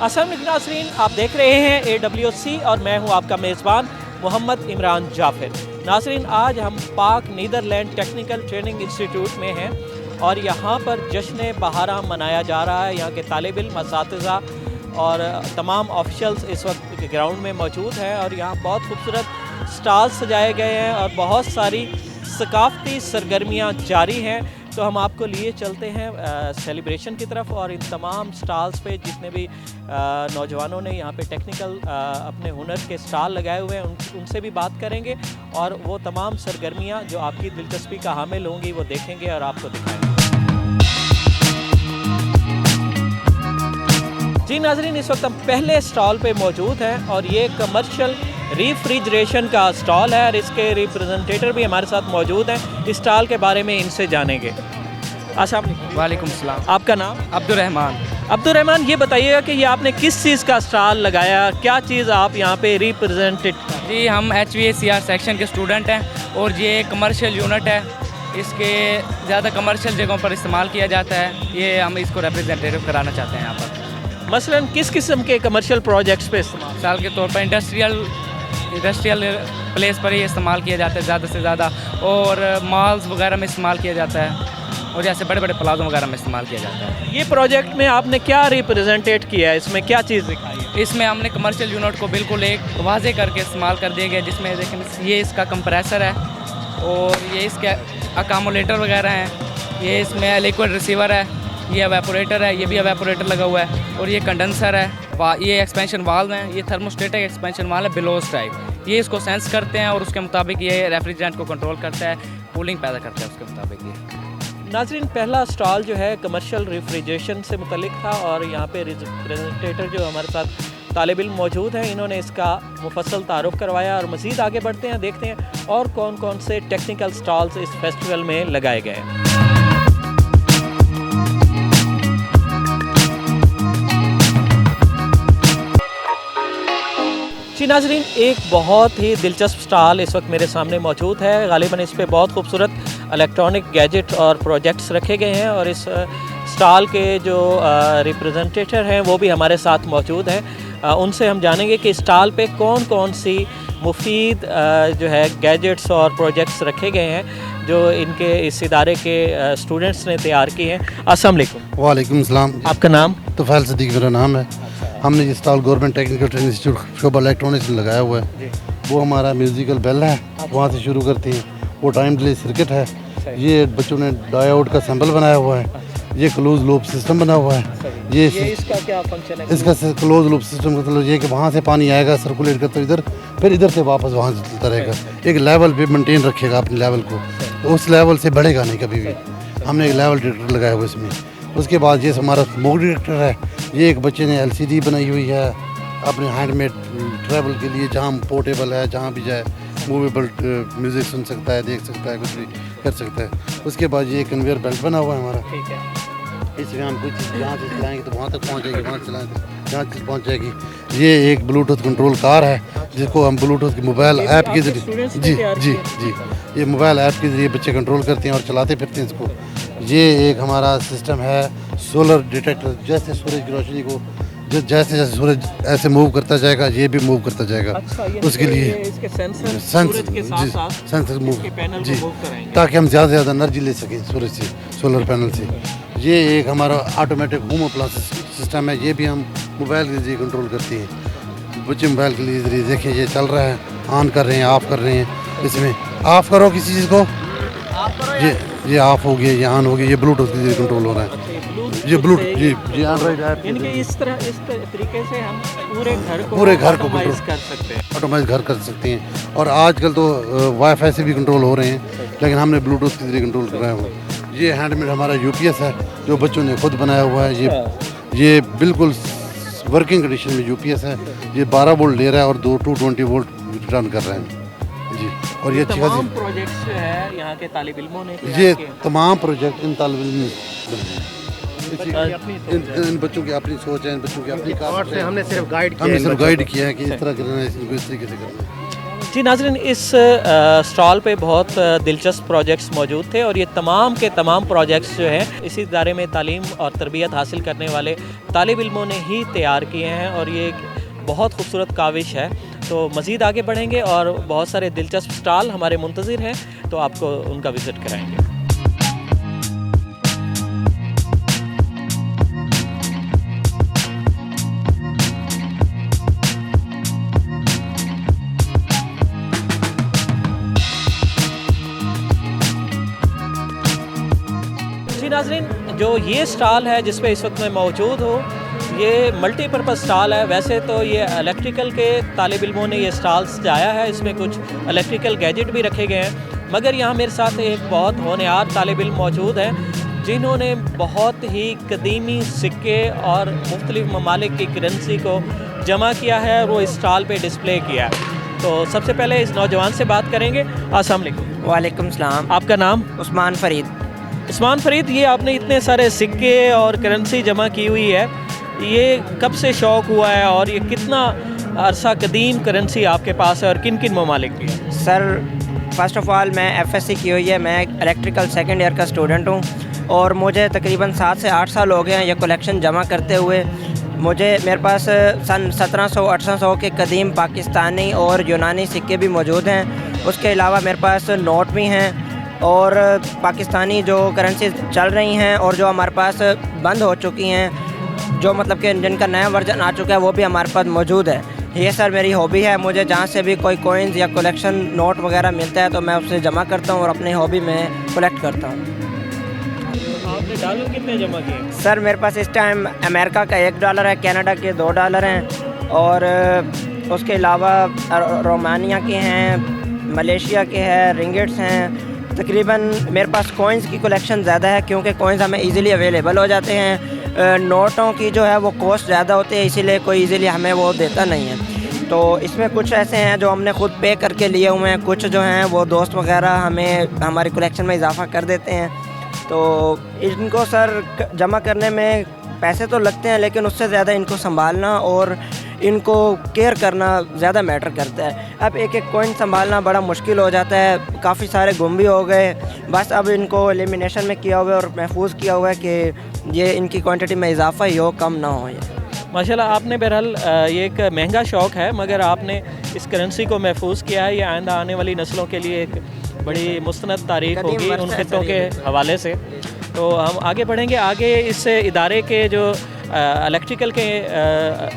अस्सलाम वालेकुम नाज़रीन, आप देख रहे हैं AWC और मैं हूं आपका मेज़बान मोहम्मद इमरान जाफ़िर। नाज़रीन, आज हम पाक नीदरलैंड टेक्निकल ट्रेनिंग इंस्टीट्यूट में हैं और यहाँ पर जश्न बहारा मनाया जा रहा है। यहाँ के तालिब इल्म, असातिज़ा और तमाम ऑफिशल्स इस वक्त ग्राउंड में मौजूद हैं और यहाँ बहुत खूबसूरत स्टॉल सजाए गए हैं और बहुत सारी सकाफ़ती सरगर्मियाँ जारी हैं। तो हम आपको लिए चलते हैं सेलिब्रेशन की तरफ और इन तमाम स्टॉल्स पे जितने भी नौजवानों ने यहाँ पे टेक्निकल अपने हुनर के स्टॉल लगाए हुए हैं उनसे भी बात करेंगे और वो तमाम सरगर्मियाँ जो आपकी दिलचस्पी का हामिल होंगी वो देखेंगे और आपको दिखाएंगे। जी नाज़रीन, इस वक्त हम पहले स्टॉल पे मौजूद हैं और ये कमर्शियल रेफ्रिजरेशन का स्टॉल है और इसके रिप्रेजेंटेटर भी हमारे साथ मौजूद हैं। इस स्टॉल के बारे में इनसे जानेंगे। अस्सलाम वालेकुम। वालेकुम सलाम। आपका नाम? अब्दुर्रहमान। ये बताइएगा कि ये आपने किस चीज़ का स्टॉल लगाया, क्या चीज़ आप यहाँ पे रिप्रेजेंटेड? जी, हम HVACR सेक्शन के स्टूडेंट हैं और ये कमर्शियल यूनिट है। इसके ज़्यादा कमर्शियल जगहों पर इस्तेमाल किया जाता है। ये हम इसको रिप्रेजेंटेटिव कराना चाहते हैं यहाँ पर। मसलन किस किस्म के कमर्शियल प्रोजेक्ट्स पे इस्तेमाल? मिसाल के तौर पर इंडस्ट्रियल प्लेस पर ही इस्तेमाल किया जाता है ज़्यादा से ज़्यादा, और मॉल्स वगैरह में इस्तेमाल किया जाता है और जैसे बड़े बड़े प्लाज़ों वगैरह में इस्तेमाल किया जाता है। ये प्रोजेक्ट में आपने क्या रिप्रेजेंटेट किया है, इसमें क्या चीज़ दिखाई है? इसमें हमने कमर्शियल यूनिट को बिल्कुल एक वाजे करके इस्तेमाल कर दिया गया, जिसमें देखें ये इसका कंप्रेसर है और ये इसके अकामोलेटर वगैरह हैं, ये इसमें लिक्विड रिसीवर है, ये एवेपोरेटर है, ये भी एवेपोरेटर लगा हुआ है और ये कंडेंसर है, ये एक्सपेंशन वाल्व हैं, ये थर्मोस्टेटिक एक्सपेंशन वाल्व है बिलोज टाइप। ये इसको सेंस करते हैं और उसके मुताबिक ये रेफ्रिजरेंट को कंट्रोल करता है, कूलिंग पैदा करता है उसके मुताबिक। ये नाज़रीन, पहला स्टॉल जो है कमर्शियल रेफ्रिजरेशन से मुतल्लिक था और यहाँ पे रिप्रेजेंटेटर जो हमारे साथ तालिब इल्म मौजूद हैं, इन्होंने इसका मुफस्सल तारुफ करवाया और मज़ीद आगे बढ़ते हैं, देखते हैं और कौन कौन से टेक्निकल स्टॉल्स इस फेस्टिवल में लगाए गए हैं। जी नाज़रीन, एक बहुत ही दिलचस्प स्टॉल इस वक्त मेरे सामने मौजूद है। गालिबन इस पे बहुत खूबसूरत इलेक्ट्रॉनिक गैजेट और प्रोजेक्ट्स रखे गए हैं और इस स्टॉल के जो रिप्रेजेंटेटर हैं वो भी हमारे साथ मौजूद हैं। उनसे हम जानेंगे कि स्टॉल पे कौन कौन सी मुफीद जो है गैजेट्स और प्रोजेक्ट्स रखे गए हैं जो इनके इस इदारे के स्टूडेंट्स ने तैयार किए हैं। अस्सलाम वालेकुम। वालेकुम सलाम। आपका नाम? तुफैल सदीक मेरा नाम है। हमने ये stall government technical training institute शोबा इलेक्ट्रॉनिक्स में लगाया हुआ है। वो हमारा म्यूज़िकल बेल है, वहाँ से शुरू करते हैं। वो टाइम डिले सर्किट है, ये बच्चों ने डायोड का सैंपल बनाया हुआ है। ये क्लोज लूप सिस्टम बना हुआ है। ये इसका क्या फंक्शन है? इसका क्लोज लूप सिस्टम का मतलब ये कि वहाँ से पानी आएगा, सर्कुलेट करता इधर, फिर इधर से वापस वहाँ से चलता रहेगा। एक लेवल पे मेंटेन रखेगा अपने लेवल को, तो उस लेवल से बढ़ेगा नहीं कभी भी। हमने एक लेवल डिटेक्टर लगाया हुआ इसमें। उसके बाद ये हमारा स्मोक डिटेक्टर है। ये एक बच्चे ने LCD बनाई हुई है अपने हैंडमेड ट्रैवल के लिए, जहाँ पोर्टेबल है, जहाँ भी जाए मूवेबल म्यूज़िक सुन सकता है, देख सकता है, कुछ भी कर सकता है। उसके बाद ये कन्वेयर बेल्ट बना हुआ है हमारा। ठीक है। इसमें हम कुछ जहाँ से चलाएँगे तो वहाँ तक पहुँच जाएगी, वहाँ से चलाएँगे जहाँ चीज़ पहुँच जाएगी। ये एक ब्लूटूथ कंट्रोल कार है जिसको हम ब्लूटूथ की मोबाइल ऐप के ज़रिए जी ये मोबाइल ऐप के ज़रिए बच्चे कंट्रोल करते हैं और चलाते फिरते हैं इसको। ये एक हमारा सिस्टम है सोलर डिटेक्टर, जैसे सूरज की रोशनी को जैसे जैसे सूरज ऐसे मूव करता जाएगा ये भी मूव करता जाएगा। अच्छा, उसके लिए इसके सेंसर सेंसर मूव जी, करेंगे ताकि हम ज़्यादा से ज़्यादा एनर्जी ले सकें सूरज से, सोलर पैनल से। ये एक हमारा ऑटोमेटिक होम अप्लायंस सिस्टम है, ये भी हम मोबाइल के जरिए कंट्रोल करते हैं। बच्चे मोबाइल के जरिए देखें ये चल रहा है, ऑन कर रहे हैं, ऑफ़ कर रहे हैं। इसमें ऑफ़ करो किसी चीज़ को, ये ऑफ़ हो गया, ये ऑन हो गया, ये ब्लूटूथ के जरिए कंट्रोल हो रहा है। ये ब्लूटूथ जी एंड्रॉइड ऐप, यानी कि इस तरीके से हम पूरे घर को ऑटोमाइज कर सकते हैं। ऑटोमाइज घर कर सकते हैं। और आजकल तो वाईफाई से भी कंट्रोल हो रहे हैं, लेकिन हमने ब्लूटूथ के जरिए कंट्रोल कराया हुआ। ये हैंडमेड हमारा UPS है जो बच्चों ने खुद बनाया हुआ है। ये बिल्कुल वर्किंग कंडीशन में UPS है। ये 12 वोल्ट ले रहा है और 220 वोल्ट रिटर्न कर रहे हैं जी। और ये तमाम प्रोजेक्ट्स है यहाँ के तालिब इल्मों ने ये तमाम प्रोजेक्ट इन तालिब इल्म इन बच्चों की अपनी सोच है, इन बच्चों की अपनी कार है। हमने सिर्फ गाइड किया है कि इस तरह करना है, इनको इस तरीके से करना है। जी नाज़रीन, इस स्टॉल पे बहुत दिलचस्प प्रोजेक्ट्स मौजूद थे और ये तमाम के तमाम प्रोजेक्ट्स जो हैं इसी इदारे में तालीम और तरबियत हासिल करने वाले तालिब इल्मों ने ही तैयार किए हैं और ये एक बहुत खूबसूरत काविश है। तो मज़ीद आगे बढ़ेंगे और बहुत सारे दिलचस्प स्टॉल हमारे मुंतज़िर हैं, तो आपको उनका विज़िट कराएँगे। जी नाज़रीन, जो ये स्टॉल है जिस पे इस वक्त मैं मौजूद हूँ, ये मल्टीपर्पज़ स्टॉल है। वैसे तो ये इलेक्ट्रिकल के तालिब इल्मों ने ये स्टॉल सजाया है, इसमें कुछ इलेक्ट्रिकल गैजेट भी रखे गए हैं, मगर यहाँ मेरे साथ एक बहुत होनहार तालिब इल्म मौजूद हैं जिन्होंने बहुत ही कदीमी सिक्के और मुख्तलिफ़ ममालिक की करेंसी को जमा किया है और वो इस स्टॉल पे डिस्प्ले किया है। तो सबसे पहले इस नौजवान से बात करेंगे। अस्सलाम वालेकुम। वालेकुम सलाम। आपका नाम? उस्मान फ़रीद। उस्मान फ़रीद, ये आपने इतने सारे सिक्के और करेंसी जमा की हुई है, ये कब से शौक़ हुआ है और ये कितना अरसा कदीम करेंसी आपके पास है और किन किन ममालिक की है? सर फ़र्स्ट ऑफ़ ऑल मैं FSC की हुई है, मैं इलेक्ट्रिकल सेकंड ईयर का स्टूडेंट हूँ और मुझे तकरीबन 7 से 8 साल हो गए हैं ये कलेक्शन जमा करते हुए। मेरे पास सन 1700-1800 के कदीम पाकिस्तानी और यूनानी सिक्के भी मौजूद हैं। उसके अलावा मेरे पास नोट भी हैं और पाकिस्तानी जो करेंसी चल रही हैं और जो हमारे पास बंद हो चुकी हैं, जो मतलब कि जिनका नया वर्जन आ चुका है, वो भी हमारे पास मौजूद है। ये सर मेरी हॉबी है, मुझे जहाँ से भी कोई कॉइन्स या कलेक्शन नोट वगैरह मिलता है तो मैं उससे जमा करता हूँ और अपनी हॉबी में कलेक्ट करता हूँ। आपने डॉलर कितने जमा किए? सर मेरे पास इस टाइम अमेरिका का $1 है, कनाडा के $2 हैं और उसके अलावा रोमानिया के हैं, मलेशिया के हैं, रिंगिट्स हैं। तकरीबन मेरे पास कॉइन्स की कलेक्शन ज़्यादा है क्योंकि कॉइन्स हमें इजीली अवेलेबल हो जाते हैं। नोटों की जो है वो कॉस्ट ज़्यादा होती है, इसीलिए कोई इजीली हमें वो देता नहीं है। तो इसमें कुछ ऐसे हैं जो हमने ख़ुद पे करके लिए हुए हैं, कुछ जो हैं वो दोस्त वगैरह हमें हमारी कलेक्शन में इजाफ़ा कर देते हैं। तो इनको सर जमा करने में पैसे तो लगते हैं, लेकिन उससे ज़्यादा इनको संभालना और इनको केयर करना ज़्यादा मैटर करता है। अब एक एक कॉइन संभालना बड़ा मुश्किल हो जाता है, काफ़ी सारे गुम भी हो गए। बस अब इनको एलिमिनेशन में किया हुआ है और महफूज किया हुआ है कि ये इनकी क्वांटिटी में इजाफा ही हो, कम ना हो। ये माशाल्लाह, आपने बहरहाल ये एक महंगा शौक़ है मगर आपने इस करेंसी को महफूज किया है। ये आइंदा आने वाली नस्लों के लिए एक बड़ी मुस्तनद तारीख़ होगी उन खित्तों के हवाले से। तो हम आगे बढ़ेंगे। आगे इस इदारे के जो इलेक्ट्रिकल के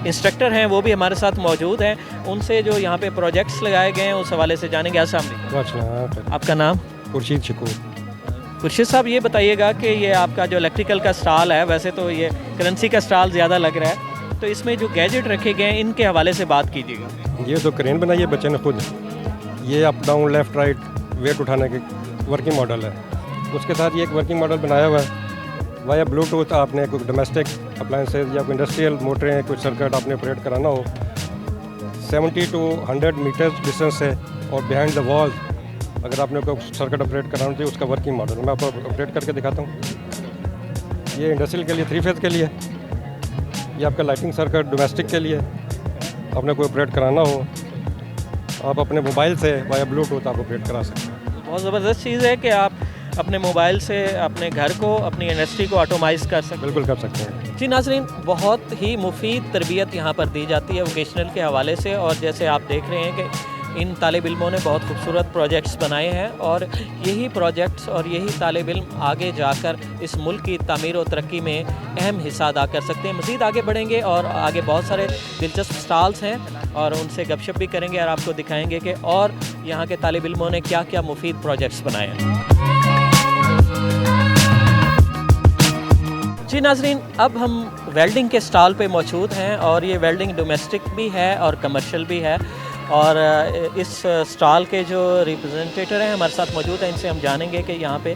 इंस्ट्रक्टर हैं वो भी हमारे साथ मौजूद हैं, उनसे जो यहाँ पे प्रोजेक्ट्स लगाए गए हैं उस हवाले से जानेंगे। अस्सलाम वालेकुम। आपका नाम? खुर्शीद शकूर। खुर्शीद साहब, ये बताइएगा कि ये आपका जो इलेक्ट्रिकल का स्टॉल है, वैसे तो ये करेंसी का स्टॉल ज़्यादा लग रहा है, तो इसमें जो गैजेट रखे गए हैं इनके हवाले से बात कीजिएगा। ये तो क्रेन बनाई है बच्चे ने खुद, ये up down left right weight उठाने की वर्किंग मॉडल है। उसके साथ ये एक वर्किंग मॉडल बनाया हुआ है वाया ब्लूटूथ। आपने कोई डोमेस्टिक अप्लाइंसेज या कोई इंडस्ट्रियल मोटरें, कोई सर्किट आपने ऑपरेट कराना हो 70 to 100 मीटर्स डिस्टेंस से और बिहाइंड द वॉल अगर आपने कोई सर्किट ऑपरेट कराना चाहिए, उसका वर्किंग मॉडल मैं आपको ऑपरेट करके दिखाता हूँ। ये इंडस्ट्रियल के लिए 3 फेज़ के लिए, ये आपका लाइटिंग सर्किट डोमेस्टिक के लिए आपने कोई ऑपरेट कराना हो, आप अपने मोबाइल से वाया ब्लूटूथ आप ऑपरेट करा सकते हैं। बहुत ज़बरदस्त चीज़ है कि आप अपने मोबाइल से अपने घर को, अपनी इंडस्ट्री को ऑटोमाइज़ कर सकते हैं। बिल्कुल कर सकते हैं जी नाज़रीन, बहुत ही मुफीद तरबियत यहाँ पर दी जाती है वोकेशनल के हवाले से, और जैसे आप देख रहे हैं कि इन तालिब इल्मों ने बहुत खूबसूरत प्रोजेक्ट्स बनाए हैं और यही प्रोजेक्ट्स और यही तालिब इल्म आगे जाकर इस मुल्क की तामीर और तरक्की में अहम हिस्सा अदा कर सकते हैं। मज़ीद आगे बढ़ेंगे और आगे बहुत सारे दिलचस्प स्टॉल्स हैं और उनसे गपशप भी करेंगे और आपको दिखाएंगे कि और यहाँ के तालिब इल्मों ने क्या क्या मुफीद प्रोजेक्ट्स बनाए हैं। जी नाज़रीन, अब हम वेल्डिंग के स्टॉल पे मौजूद हैं और ये वेल्डिंग डोमेस्टिक भी है और कमर्शियल भी है, और इस स्टॉल के जो रिप्रेजेंटेटर हैं हमारे साथ मौजूद हैं, इनसे हम जानेंगे कि यहाँ पे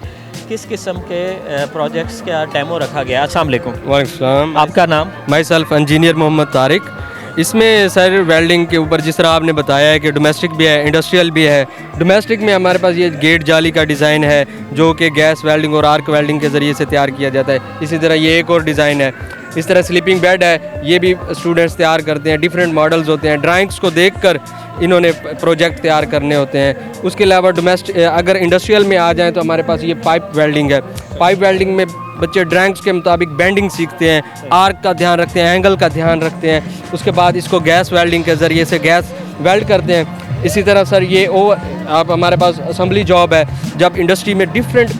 किस किस्म के प्रोजेक्ट्स का डेमो रखा गया। अस्सलाम वालेकुम। वालेकुम। आपका नाम? Myself engineer Mohammad Tariq. इसमें सर वेल्डिंग के ऊपर जिस तरह आपने बताया है कि डोमेस्टिक भी है, इंडस्ट्रियल भी है। डोमेस्टिक में हमारे पास ये गेट जाली का डिज़ाइन है जो कि गैस वेल्डिंग और आर्क वेल्डिंग के ज़रिए से तैयार किया जाता है। इसी तरह ये एक और डिज़ाइन है। इस तरह स्लीपिंग बेड है, ये भी स्टूडेंट्स तैयार करते हैं। डिफरेंट मॉडल्स होते हैं। ड्राइंग्स को देखकर इन्होंने प्रोजेक्ट तैयार करने होते हैं। उसके अलावा डोमेस्टिक अगर इंडस्ट्रियल में आ जाएँ तो हमारे पास ये पाइप वेल्डिंग है। पाइप वेल्डिंग में बच्चे ड्राइंग्स के मुताबिक बेंडिंग सीखते हैं, आर्क का ध्यान रखते हैं, एंगल का ध्यान रखते हैं। उसके बाद इसको गैस वेल्डिंग के ज़रिए से गैस वेल्ड करते हैं। इसी तरह सर ये आप हमारे पास असम्बली जॉब है, जब इंडस्ट्री में डिफरेंट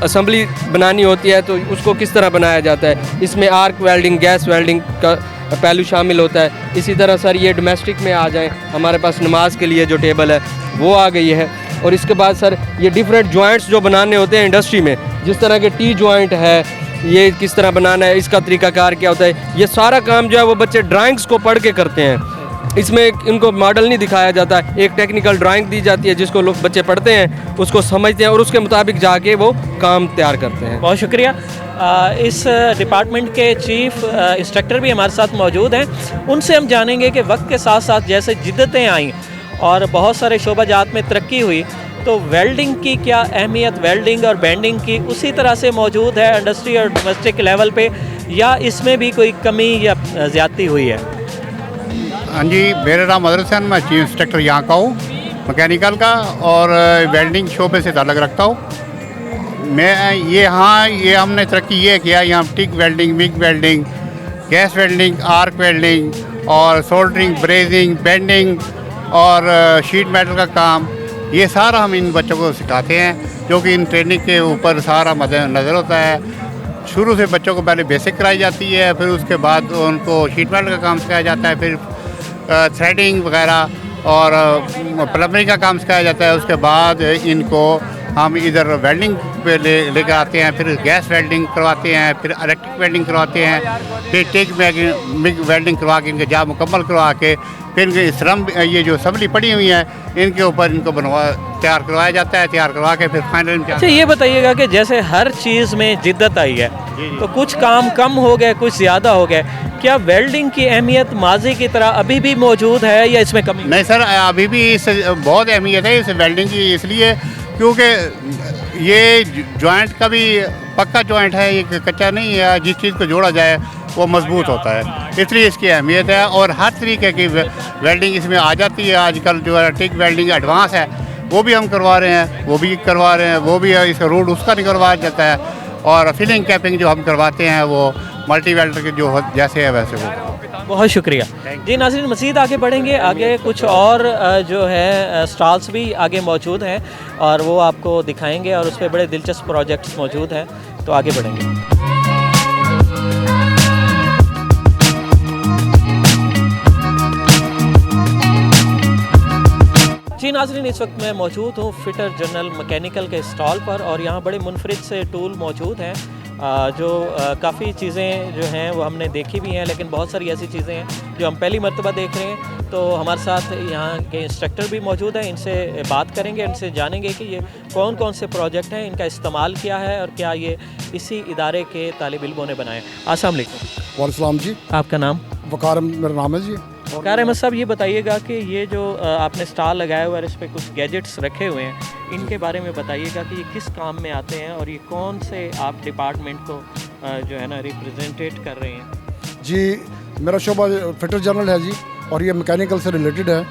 असम्बली बनानी होती है तो उसको किस तरह बनाया जाता है, इसमें आर्क वेल्डिंग, गैस वेल्डिंग का पहलू शामिल होता है। इसी तरह सर ये डोमेस्टिक में आ जाएं, हमारे पास नमाज के लिए जो टेबल है वो आ गई है। और इसके बाद सर ये डिफरेंट जॉइंट्स जो बनाने होते हैं इंडस्ट्री में, जिस तरह के टी जॉइंट है, ये किस तरह बनाना है, इसका तरीकाकार क्या होता है, ये सारा काम जो है वो बच्चे ड्राइंग्स को पढ़ के करते हैं। इसमें इनको मॉडल नहीं दिखाया जाता, एक टेक्निकल ड्राइंग दी जाती है जिसको लोग बच्चे पढ़ते हैं, उसको समझते हैं और उसके मुताबिक जाके वो काम तैयार करते हैं। बहुत शुक्रिया। इस डिपार्टमेंट के चीफ इंस्ट्रक्टर भी हमारे साथ मौजूद हैं। उनसे हम जानेंगे कि वक्त के साथ साथ जैसे जिद्दतें आईं और बहुत सारे शोबाजात में तरक्की हुई, तो वेल्डिंग की क्या अहमियत, वेल्डिंग और बेंडिंग की उसी तरह से मौजूद है इंडस्ट्री और डोमेस्टिक लेवल पे, या इसमें भी कोई कमी या ज़्यादती हुई है? हाँ जी, मेरा नाम मदर हसन, मैं चीफ इंस्ट्रक्टर यहाँ का हूँ मैकेनिकल का, और वेल्डिंग शोबे से ताल्लुक़ रखता हूँ मैं। ये हमने तरक्की ये किया, यहाँ TIG welding, MIG welding, gas welding, arc welding और सोल्डरिंग, ब्रेजिंग, बेंडिंग और शीट मेटल का काम, ये सारा हम इन बच्चों को सिखाते हैं, जो कि इन ट्रेनिंग के ऊपर सारा मद्देनज़र होता है। शुरू से बच्चों को पहले बेसिक कराई जाती है, फिर उसके बाद उनको शीट मेटल का काम सिखाया जाता है, फिर थ्रेडिंग वगैरह और प्लम्बरिंग का काम सिखाया जाता है। उसके बाद इनको हम इधर वेल्डिंग पे लेकर आते हैं, फिर गैस वेल्डिंग करवाते हैं, फिर इलेक्ट्रिक वेल्डिंग करवाते हैं, फिर टिक मिग वेल्डिंग करवा के इनके जॉब मुकम्मल करवा के फिर इनके श्रम ये जो असम्बली पड़ी हुई है इनके ऊपर इनको तैयार करवाया जाता है। तैयार करवा के फिर फाइनल में। अच्छा, ये बताइएगा कि जैसे हर चीज़ में जिद्दत आई है, तो कुछ काम कम हो गए, कुछ ज़्यादा हो गए, क्या वेल्डिंग की अहमियत माजी की तरह अभी भी मौजूद है या इसमें कमी? नहीं सर, अभी भी इस बहुत अहमियत है इस वेल्डिंग की, इसलिए क्योंकि ये जॉइंट का भी पक्का जॉइंट है, ये कच्चा नहीं है। जिस चीज़ को जोड़ा जाए वो मजबूत होता है, इसलिए इसकी अहमियत है। और हर तरीके की वेल्डिंग इसमें आ जाती है। आजकल जो है टिक वेल्डिंग एडवांस है, वो भी हम करवा रहे हैं, वो भी इसका रूट उसका नहीं करवाया जाता है। और फिलिंग कैपिंग जो हम करवाते हैं वो मल्टी वेल्डर के जो जैसे है वैसे वो। बहुत शुक्रिया जी। नाज़रीन, मज़ीद आगे बढ़ेंगे, आगे कुछ और जो है स्टॉल्स भी आगे मौजूद हैं और वो आपको दिखाएंगे और उस पर बड़े दिलचस्प प्रोजेक्ट्स मौजूद हैं, तो आगे बढ़ेंगे। जी नाज़रीन, इस वक्त मैं मौजूद हूँ फिटर जनरल मैकेनिकल के स्टॉल पर और यहाँ बड़े मुनफरिद से टूल मौजूद हैं, जो काफ़ी चीज़ें जो हैं वो हमने देखी भी हैं, लेकिन बहुत सारी ऐसी चीज़ें हैं जो हम पहली मर्तबा देख रहे हैं। तो हमारे साथ यहाँ के इंस्ट्रक्टर भी मौजूद हैं, इनसे बात करेंगे, इनसे जानेंगे कि ये कौन कौन से प्रोजेक्ट हैं, इनका इस्तेमाल किया है और क्या ये इसी इदारे के तालिब इल्मों ने बनाए। अस्सलाम वालेकुम। वालेकुम जी। आपका नाम? वकार मेरा नाम है जी। वकार अहमद साहब, ये बताइएगा कि ये जो आपने स्टॉल लगाया हुआ है, इस पर कुछ गैजेट्स रखे हुए हैं, इनके बारे में बताइएगा कि ये किस काम में आते हैं और ये कौन से आप डिपार्टमेंट को जो है ना रिप्रेजेंटेट कर रहे हैं? जी, मेरा शोबा फिटर जनरल है जी, और ये मैकेनिकल से रिलेटेड है।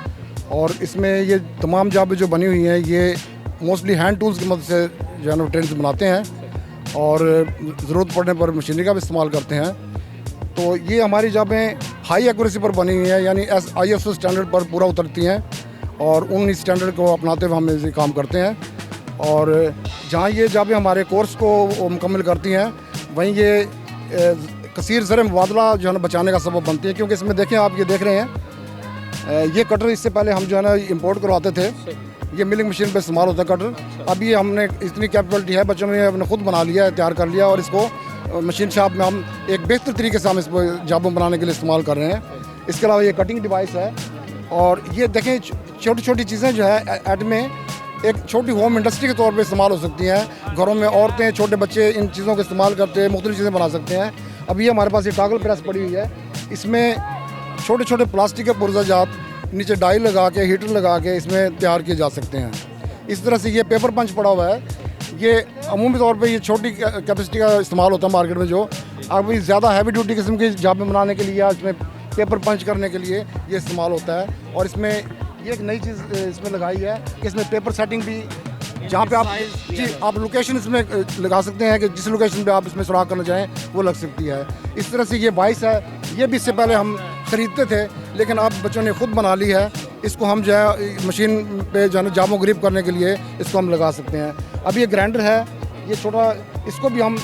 और इसमें ये तमाम जॉबें जो बनी हुई हैं ये मोस्टली हैंड टूल्स की मदद से जो है ना ट्रेन बनाते हैं और ज़रूरत पड़ने पर मशीनरी का भी इस्तेमाल करते हैं। तो ये हमारी जॉबें हाई एक्यूरेसी पर बनी हुई हैं, यानी ISO स्टैंडर्ड पर पूरा उतरती हैं और उन स्टैंडर्ड को अपनाते हुए हम ये काम करते हैं। और जहाँ ये जॉबें हमारे कोर्स को मुकम्मल करती हैं, वहीं ये कसीर ज़र मुबादला जो है ना बचाने का सबब बनती है। क्योंकि इसमें देखें, आप ये देख रहे हैं, ये कटर इससे पहले हम जो है ना इंपोर्ट करवाते थे, ये मिलिंग मशीन पे इस्तेमाल होता है कटर। अभी हमने इतनी कैपेबिलिटी है, बच्चों ने अपने खुद बना लिया है, तैयार कर लिया, और इसको मशीन शॉप में हम एक बेहतर तरीके से हम इसको जॉबों बनाने के लिए इस्तेमाल कर रहे हैं। इसके अलावा ये कटिंग डिवाइस है, और ये देखें छोटी छोटी चीज़ें जो है ऐड में एक छोटी होम इंडस्ट्री के तौर पे इस्तेमाल हो सकती हैं। घरों में औरतें, छोटे बच्चे इन चीज़ों का इस्तेमाल करते हैं, मुख्तलिफ चीज़ें बना सकते हैं। अभी हमारे पास ये टॉगल प्रेस पड़ी हुई है, इसमें छोटे छोटे प्लास्टिक के पुर्जाजात नीचे डाई लगा के, हीटर लगा के इसमें तैयार किए जा सकते हैं। इस तरह से ये पेपर पंच पड़ा हुआ है, ये अमूमी तौर पे ये छोटी कैपेसिटी का इस्तेमाल होता है मार्केट में। जो अभी ज़्यादा हैवी ड्यूटी किस्म की जॉब में बनाने के लिए, इसमें पेपर पंच करने के लिए ये इस्तेमाल होता है। और इसमें ये एक नई चीज़ इसमें लगाई है कि इसमें पेपर सेटिंग भी, जहाँ पे आप जी आप लोकेशन इसमें लगा सकते हैं कि जिस लोकेशन पे आप इसमें सुराख करना चाहें वो लग सकती है। इस तरह से ये बाइस है, ये भी इससे पहले हम ख़रीदते थे लेकिन अब बच्चों ने खुद बना ली है। इसको हम जो है मशीन पे जो है जामो ग्रिप करने के लिए इसको हम लगा सकते हैं। अब ये ग्राइंडर है, ये छोटा, इसको भी हम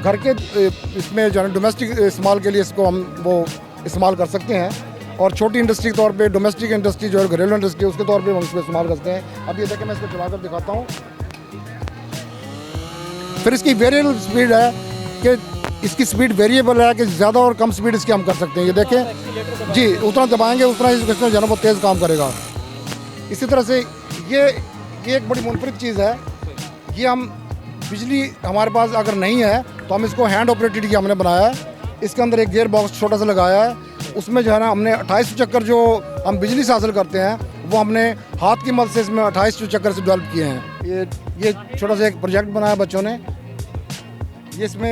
घर के इसमें जो है डोमेस्टिक इस्तेमाल के लिए इसको हम वो इस्तेमाल कर सकते हैं, और छोटी इंडस्ट्री के तौर पे, डोमेस्टिक इंडस्ट्री जो है घरेलू इंडस्ट्री उसके तौर पे हम इसको इस्तेमाल करते हैं। अब ये देखें, मैं इसको चलाकर दिखाता हूँ। फिर इसकी वेरिएबल स्पीड है कि इसकी स्पीड वेरिएबल है कि ज़्यादा और कम स्पीड इसकी हम कर सकते हैं। ये देखें जी, उतना दबाएंगे उतना इसमें जो है वो तेज़ काम करेगा। इसी तरह से ये एक बड़ी मुनफरिद चीज़ है। ये हम बिजली हमारे पास अगर नहीं है तो हम इसको हैंड ऑपरेटेड की हमने बनाया है। इसके अंदर एक गियर बॉक्स छोटा सा लगाया है, उसमें जो है ना हमने 28 चक्कर जो हम बिजली से हासिल करते हैं वो हमने हाथ की मदद से इसमें 28 चक्कर से डेवलप किए हैं। ये छोटा सा एक प्रोजेक्ट बनाया बच्चों ने। ये इसमें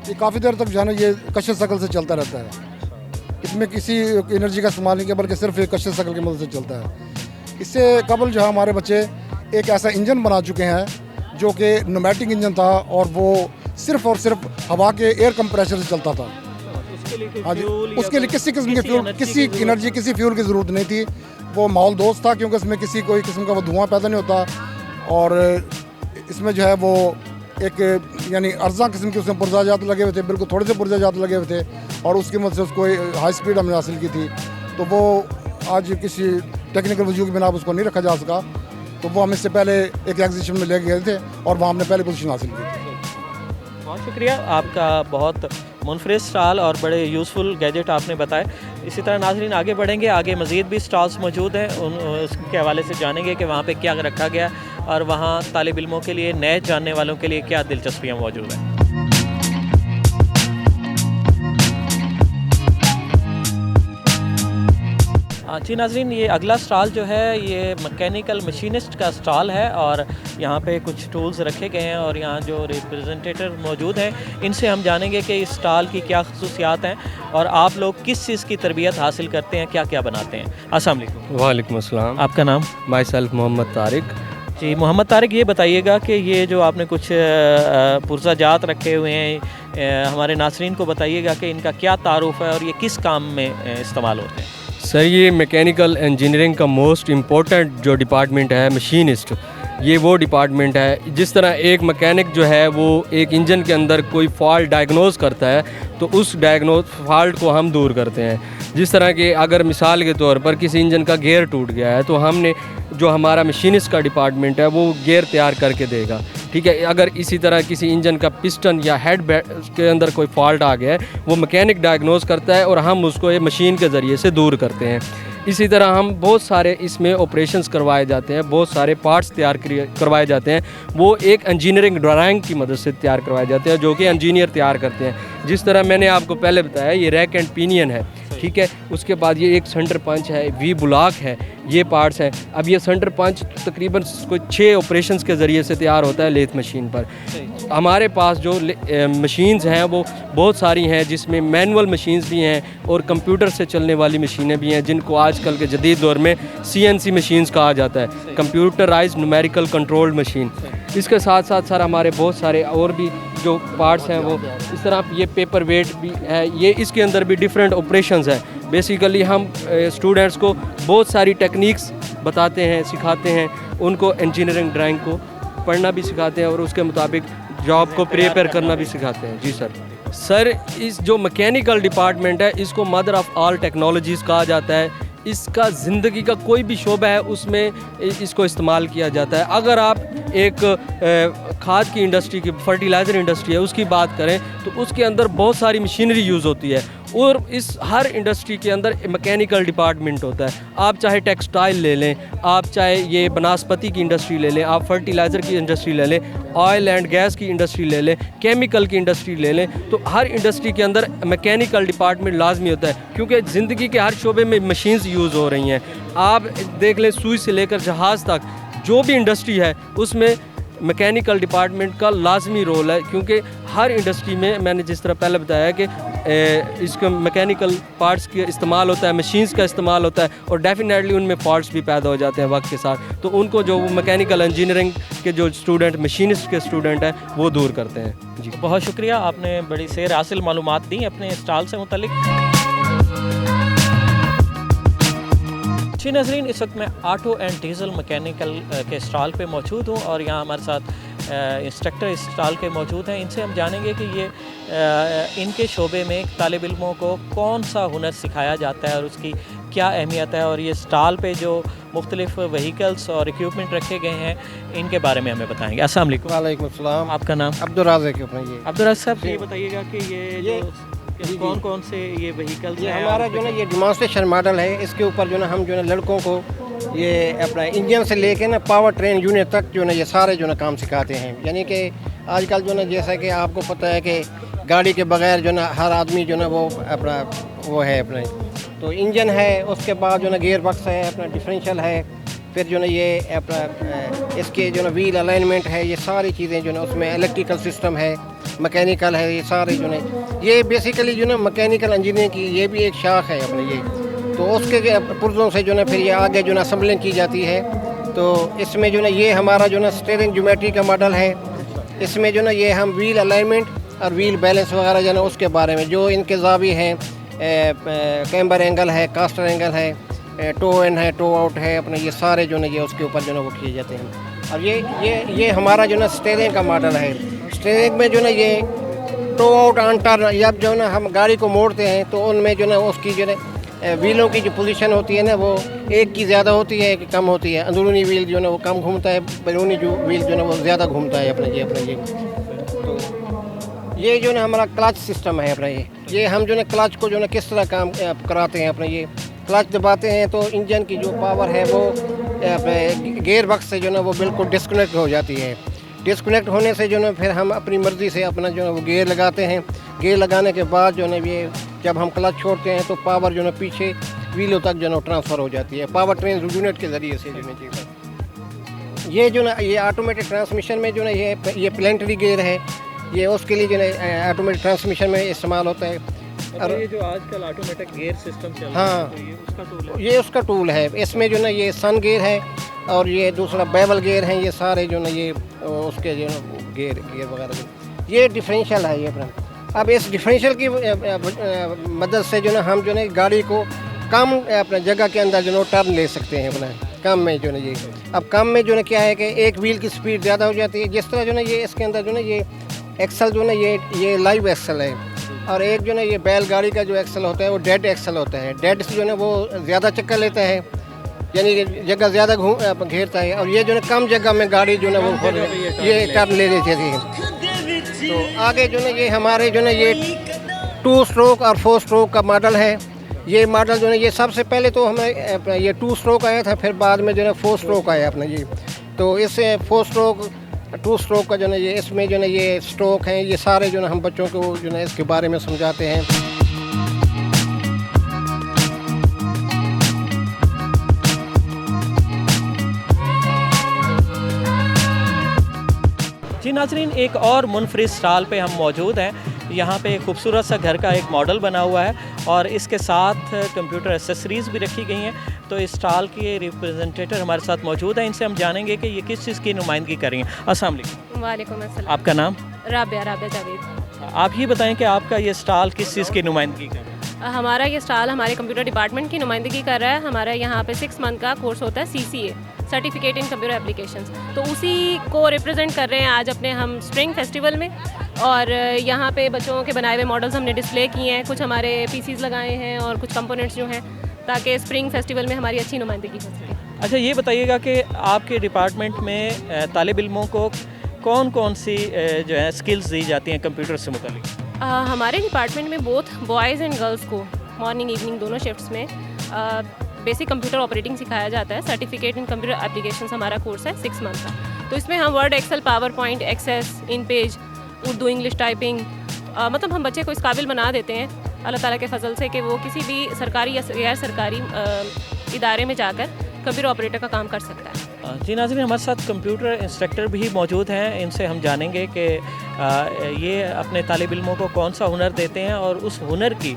ये काफ़ी देर तक जो है ना ये कशिश शकल से चलता रहता है। इसमें किसी एनर्जी का इस्तेमाल नहीं किया बल्कि सिर्फ एक कशिश शकल की मदद से चलता है। इससे कबल जो है हमारे बच्चे एक ऐसा इंजन बना चुके हैं जो कि न्यूमेटिक इंजन था और वो सिर्फ और सिर्फ हवा के एयर कंप्रेशर से चलता था। हाँ जी, उसके लिए किसी किस्म के फ्यूल, किसी एनर्जी, किसी फ्यूल की ज़रूरत नहीं थी। वो माहौल दोस्त था क्योंकि इसमें किसी कोई किस्म का वो धुआं पैदा नहीं होता, और इसमें जो है वो एक यानी अर्जा किस्म के उसमें पुर्जाजात लगे हुए थे, बिल्कुल थोड़े से पुर्जाजात लगे हुए थे, और उसकी मदद से उसको हाई स्पीड हमने हासिल की थी। तो वो आज किसी टेक्निकल वजूह के बिना उसको नहीं रखा जा सका, तो वो हम इससे पहले एक एग्जीबिशन में ले गए थे और वहाँ हमने पहले पोजीशन हासिल की थी। बहुत शुक्रिया आपका, बहुत मुनफरिद स्टॉल और बड़े यूज़फुल गैजेट आपने बताए। इसी तरह नाज़रीन आगे बढ़ेंगे, आगे मज़ीद भी स्टॉल्स मौजूद हैं, उसके हवाले से जानेंगे कि वहाँ पे क्या रखा गया और वहाँ तालिब इल्मों के लिए, नए जानने वालों के लिए क्या दिलचस्पियाँ मौजूद हैं। जी नाज़रीन, ये अगला स्टॉल जो है ये मैकेनिकल मशीनिस्ट का स्टॉल है और यहाँ पे कुछ टूल्स रखे गए हैं और यहाँ जो रिप्रेजेंटेटिव मौजूद हैं इनसे हम जानेंगे कि इस स्टॉल की क्या खसूसियात हैं और आप लोग किस चीज़ की तरबियत हासिल करते हैं, क्या क्या बनाते हैं। अस्सलाम वालेकुम। वालेकुम अस्सलाम। आपका नाम? Myself Mohammad Tariq. जी मोहम्मद तारिक, ये बताइएगा कि ये जो आपने कुछ पुर्जाजात रखे हुए हैं, हमारे नाज़रीन को बताइएगा कि इनका क्या तारुफ है और ये किस काम में इस्तेमाल होते हैं। सर, ये मैकेनिकल इंजीनियरिंग का मोस्ट इम्पोर्टेंट जो डिपार्टमेंट है मशीनिस्ट, ये वो डिपार्टमेंट है। जिस तरह एक मैकेनिक जो है वो एक इंजन के अंदर कोई फॉल्ट डायग्नोज करता है तो उस डायग्नोज फॉल्ट को हम दूर करते हैं। जिस तरह के अगर मिसाल के तौर पर किसी इंजन का गियर टूट गया है तो हमने जो हमारा मशीनिस्ट का डिपार्टमेंट है वो गियर तैयार करके देगा, ठीक है। अगर इसी तरह किसी इंजन का पिस्टन या हेड के अंदर कोई फॉल्ट आ गया है वो मैकेनिक डायग्नोज करता है और हम उसको ये मशीन के ज़रिए से दूर करते हैं। इसी तरह हम बहुत सारे इसमें ऑपरेशंस करवाए जाते हैं, बहुत सारे पार्ट्स तैयार करवाए जाते हैं, वो एक इंजीनियरिंग ड्राइंग की मदद से तैयार करवाए जाते हैं जो कि इंजीनियर तैयार करते हैं। जिस तरह मैंने आपको पहले बताया ये रैक एंड पिनियन है, ठीक है। उसके बाद ये एक सेंटर पंच है, वी ब्लॉक है, ये पार्ट्स हैं। अब ये सेंटर पंच तकरीबन कोई 6 ऑपरेशंस के ज़रिए से तैयार होता है लेथ मशीन पर। हमारे पास जो मशीन्स हैं वो बहुत सारी हैं, जिसमें मैनुअल मशीन्स भी हैं और कंप्यूटर से चलने वाली मशीनें भी हैं, जिनको आजकल के जदीद दौर में CNC मशीन्स कहा जाता है, कंप्यूटराइज्ड न्यूमेरिकल कंट्रोल्ड मशीन। इसके साथ साथ सर हमारे बहुत सारे और भी जो पार्ट्स हैं वो इस तरह, ये पेपर वेट भी है, ये इसके अंदर भी डिफरेंट ऑपरेशंस है। बेसिकली हम स्टूडेंट्स को बहुत सारी टेक्निक्स बताते हैं, सिखाते हैं, उनको इंजीनियरिंग ड्राइंग को पढ़ना भी सिखाते हैं और उसके मुताबिक जॉब को प्रिपेयर करना भी सिखाते हैं। जी सर, इस जो मैकेनिकल डिपार्टमेंट है इसको मदर ऑफ़ ऑल टेक्नोलॉजीज़ कहा जाता है। इसका ज़िंदगी का कोई भी शोबा है उसमें इसको इस्तेमाल किया जाता है। अगर आप एक खाद की इंडस्ट्री की, फर्टिलाइज़र इंडस्ट्री है उसकी बात करें तो उसके अंदर बहुत सारी मशीनरी यूज़ होती है और इस हर इंडस्ट्री के अंदर मैकेनिकल डिपार्टमेंट होता है। आप चाहे टेक्सटाइल ले लें, आप चाहे ये बनास्पति की इंडस्ट्री ले लें, आप फर्टिलाइज़र की इंडस्ट्री ले लें, ऑयल एंड गैस की इंडस्ट्री ले लें, केमिकल की इंडस्ट्री ले लें, तो हर इंडस्ट्री के अंदर मैकेनिकल डिपार्टमेंट लाजमी होता है क्योंकि ज़िंदगी के हर शोबे में मशीन्स यूज़ हो रही हैं। आप देख लें, सुई से लेकर जहाज़ तक जो भी इंडस्ट्री है उसमें मैकेनिकल डिपार्टमेंट का लाजमी रोल है, क्योंकि हर इंडस्ट्री में मैंने जिस तरह पहले बताया कि इसका मैकेनिकल पार्ट्स का इस्तेमाल होता है, मशीन्स का इस्तेमाल होता है, और डेफिनेटली उनमें फॉल्ट्स भी पैदा हो जाते हैं वक्त के साथ। तो उनको जो मैकेनिकल इंजीनियरिंग के जो स्टूडेंट, मशीनिस्ट के स्टूडेंट हैं, वो दूर करते हैं। जी बहुत शुक्रिया, आपने बड़ी सैर हासिल मालूमात दी अपने स्टॉल से मुतल्लिक। जी नाज़रीन, इस वक्त मैं ऑटो एंड डीज़ल मैकेनिकल के स्टॉल पे मौजूद हूँ और यहाँ हमारे साथ इंस्ट्रक्टर इस स्टॉल के मौजूद हैं। इनसे हम जानेंगे कि ये इनके शोबे में तालिब इल्मों को कौन सा हुनर सिखाया जाता है और उसकी क्या अहमियत है, और ये स्टॉल पे जो मुख्तलिफ व्हीकल्स और इक्विपमेंट रखे गए हैं इनके बारे में हमें बताएंगे। अस्सलाम वालेकुम। वालेकुम अस्सलाम। आपका नाम? अब्दुर्राज़िक अपना। ये अब्दुर्राज़िक साहब, ये बताइएगा कि ये कौन कौन से ये व्हीकल्स ये हैं? हमारा जो है ये डिमॉन्स्ट्रेशन मॉडल है। इसके ऊपर जो है हम जो है लड़कों को ये अपना इंजन से लेके ना पावर ट्रेन यूनिट तक जो है ये सारे जो है काम सिखाते हैं। यानी कि आजकल जो है जैसा कि आपको पता है कि गाड़ी के बगैर जो है हर आदमी जो है वो अपना वो है अपना, तो इंजन है, उसके बाद जो है गियर बॉक्स है, अपना डिफरेंशियल है, फिर जो है ये अपना इसके जो है व्हील अलाइनमेंट है, ये सारी चीज़ें जो है उसमें इलेक्ट्रिकल सिस्टम है, मैकेनिकल है, ये सारे जो है ये बेसिकली जो है मैकेनिकल इंजीनियरिंग की ये भी एक शाख है अपने ये। तो उसके पुर्जों से जो है फिर ये आगे जो है असेंबलिंग की जाती है। तो इसमें जो है ये हमारा जो है स्टीयरिंग ज्योमेट्री का मॉडल है। इसमें जो है ये हम व्हील अलाइनमेंट और व्हील बैलेंस वगैरह जो है उसके बारे में, जो इनके ज़ावी हैं, कैम्बर एंगल है, कास्टर एंगल है, टो इन है, टो आउट है, अपने ये सारे जो है ये उसके ऊपर जो है वो किए जाते हैं। और ये हमारा जो है स्टीयरिंग का मॉडल है। स्टीयरिंग में जो है ये टो आउट ऑन टर्न, जब जो है हम गाड़ी को मोड़ते हैं तो उनमें जो है उसकी जो है व्हीलों की जो पोजीशन होती है ना वो एक की ज़्यादा होती है, एक कम होती है। अंदरूनी व्हील जो है वो कम घूमता है, बैरूनी जो व्हील जो है वो ज़्यादा घूमता है अपने ये। तो ये जो है हमारा क्लच सिस्टम है अपना ये हम जो है क्लच को जो है किस तरह काम कराते हैं अपने ये क्लच दबाते हैं तो इंजन की जो पावर है वो अपने गियर बॉक्स से जो है वो बिल्कुल डिस्कनेक्ट हो जाती है। डिस्कनेक्ट होने से जो है फिर हम अपनी मर्ज़ी से अपना जो है वो गियर लगाते हैं। गियर लगाने के बाद जो है ये जब हम क्लच छोड़ते हैं तो पावर जो है पीछे व्हीलों तक जो है ट्रांसफ़र हो जाती है पावर ट्रेन यूनिट के ज़रिए से जो है। ये जो है ये ऑटोमेटिक ट्रांसमिशन में जो है ये प्लेंटरी गियर है, ये उसके लिए जो है ऑटोमेटिक ट्रांसमिशन में इस्तेमाल होता है। और ये जो आजकल ऑटोमेटिक गियर सिस्टम चल रहा है, तो ये उसका टूल है? ये उसका टूल है। इसमें जो है ये सन गियर है और ये दूसरा बेवल गियर है, ये सारे जो है ये उसके जो है गियर वगैरह। ये डिफरेंशियल है ये। अब इस डिफरेंशियल की मदद से जो है हम जो है गाड़ी को कम अपने जगह के अंदर जो है टर्न ले सकते हैं अपना कम में जो है ये। अब कम में जो है क्या है कि एक व्हील की स्पीड ज़्यादा हो जाती है। जिस तरह जो है ये इसके अंदर जो है ये एक्सल जो है ये लाइव एक्सल है, और एक जो है ये बैलगाड़ी का जो एक्सल होता है वो डेड एक्सल होता है। डेड से जो है वो ज़्यादा चक्कर लेता है, यानी कि जगह ज़्यादा घेरता है, और ये जो है कम जगह में गाड़ी जो है वो ये टर्न ले लेती है। तो आगे जो है ये हमारे जो है ये 2 स्ट्रोक और 4 स्ट्रोक का मॉडल है। ये मॉडल जो है ये सबसे पहले तो हमें अपना ये 2 स्ट्रोक आया था, फिर बाद में जो है 4 स्ट्रोक आया अपना ये। तो इससे 4 स्ट्रोक 2 स्ट्रोक का जो है ये इसमें जो है ये स्ट्रोक हैं, ये सारे जो है हम बच्चों को जो है इसके बारे में समझाते हैं। जी नाज़रीन, एक और मुनफरिद स्टॉल पे हम मौजूद हैं। यहाँ पे खूबसूरत सा घर का एक मॉडल बना हुआ है और इसके साथ कंप्यूटर एसेसरीज़ भी रखी गई हैं। तो इस स्टॉल के रिप्रेजेंटेटर हमारे साथ मौजूद हैं, इनसे हम जानेंगे कि ये किस चीज़ की नुमाइंदगी कर रही हैं। अस्सलाम वालेकुम। वालेकुम अस्सलाम। आपका नाम? राबिया जावेद। आप ही बताएं कि आपका ये स्टॉल किस चीज़ की नुमाइंदगी कर रहा है? हमारा ये स्टॉल हमारे कंप्यूटर डिपार्टमेंट की नुमाइंदगी कर रहा है। हमारा यहाँ पे 6 मंथ का कोर्स होता है CCA, certificate in computer applications. तो उसी को रिप्रेजेंट कर रहे हैं आज अपने हम स्प्रिंग फेस्टिवल में। और यहाँ पे बच्चों के बनाए हुए मॉडल्स हमने डिस्प्ले किए हैं, कुछ हमारे PCs लगाए हैं और कुछ कंपोनेंट्स जो हैं, ताकि स्प्रिंग फेस्टिवल में हमारी अच्छी नुमाइंदगी हो सके। अच्छा, ये बताइएगा कि आपके डिपार्टमेंट में तालिब इल्मों को कौन कौन सी जो है स्किल्स दी जाती हैं कंप्यूटर से मुतालिक? हमारे डिपार्टमेंट में बोथ बॉयज़ एंड गर्ल्स को मॉर्निंग इवनिंग दोनों शिफ्ट्स में बेसिक कंप्यूटर ऑपरेटिंग सिखाया जाता है। सर्टिफिकेट इन कंप्यूटर एप्लीकेशंस हमारा कोर्स है 6 मंथ का। तो इसमें हम word, excel, power point, access, InPage, Urdu, English typing, मतलब हम बच्चे को इस काबिल बना देते हैं अल्लाह ताला के फजल से कि वो किसी भी सरकारी या गैर सरकारी इदारे में जाकर कंप्यूटर ऑपरेटर का काम कर सकता है। जी नाज़रीन, हमारे साथ कंप्यूटर इंस्ट्रक्टर भी मौजूद हैं। इनसे हम जानेंगे कि ये अपने तालिब इल्मों को कौन सा हुनर देते हैं और उस हुनर की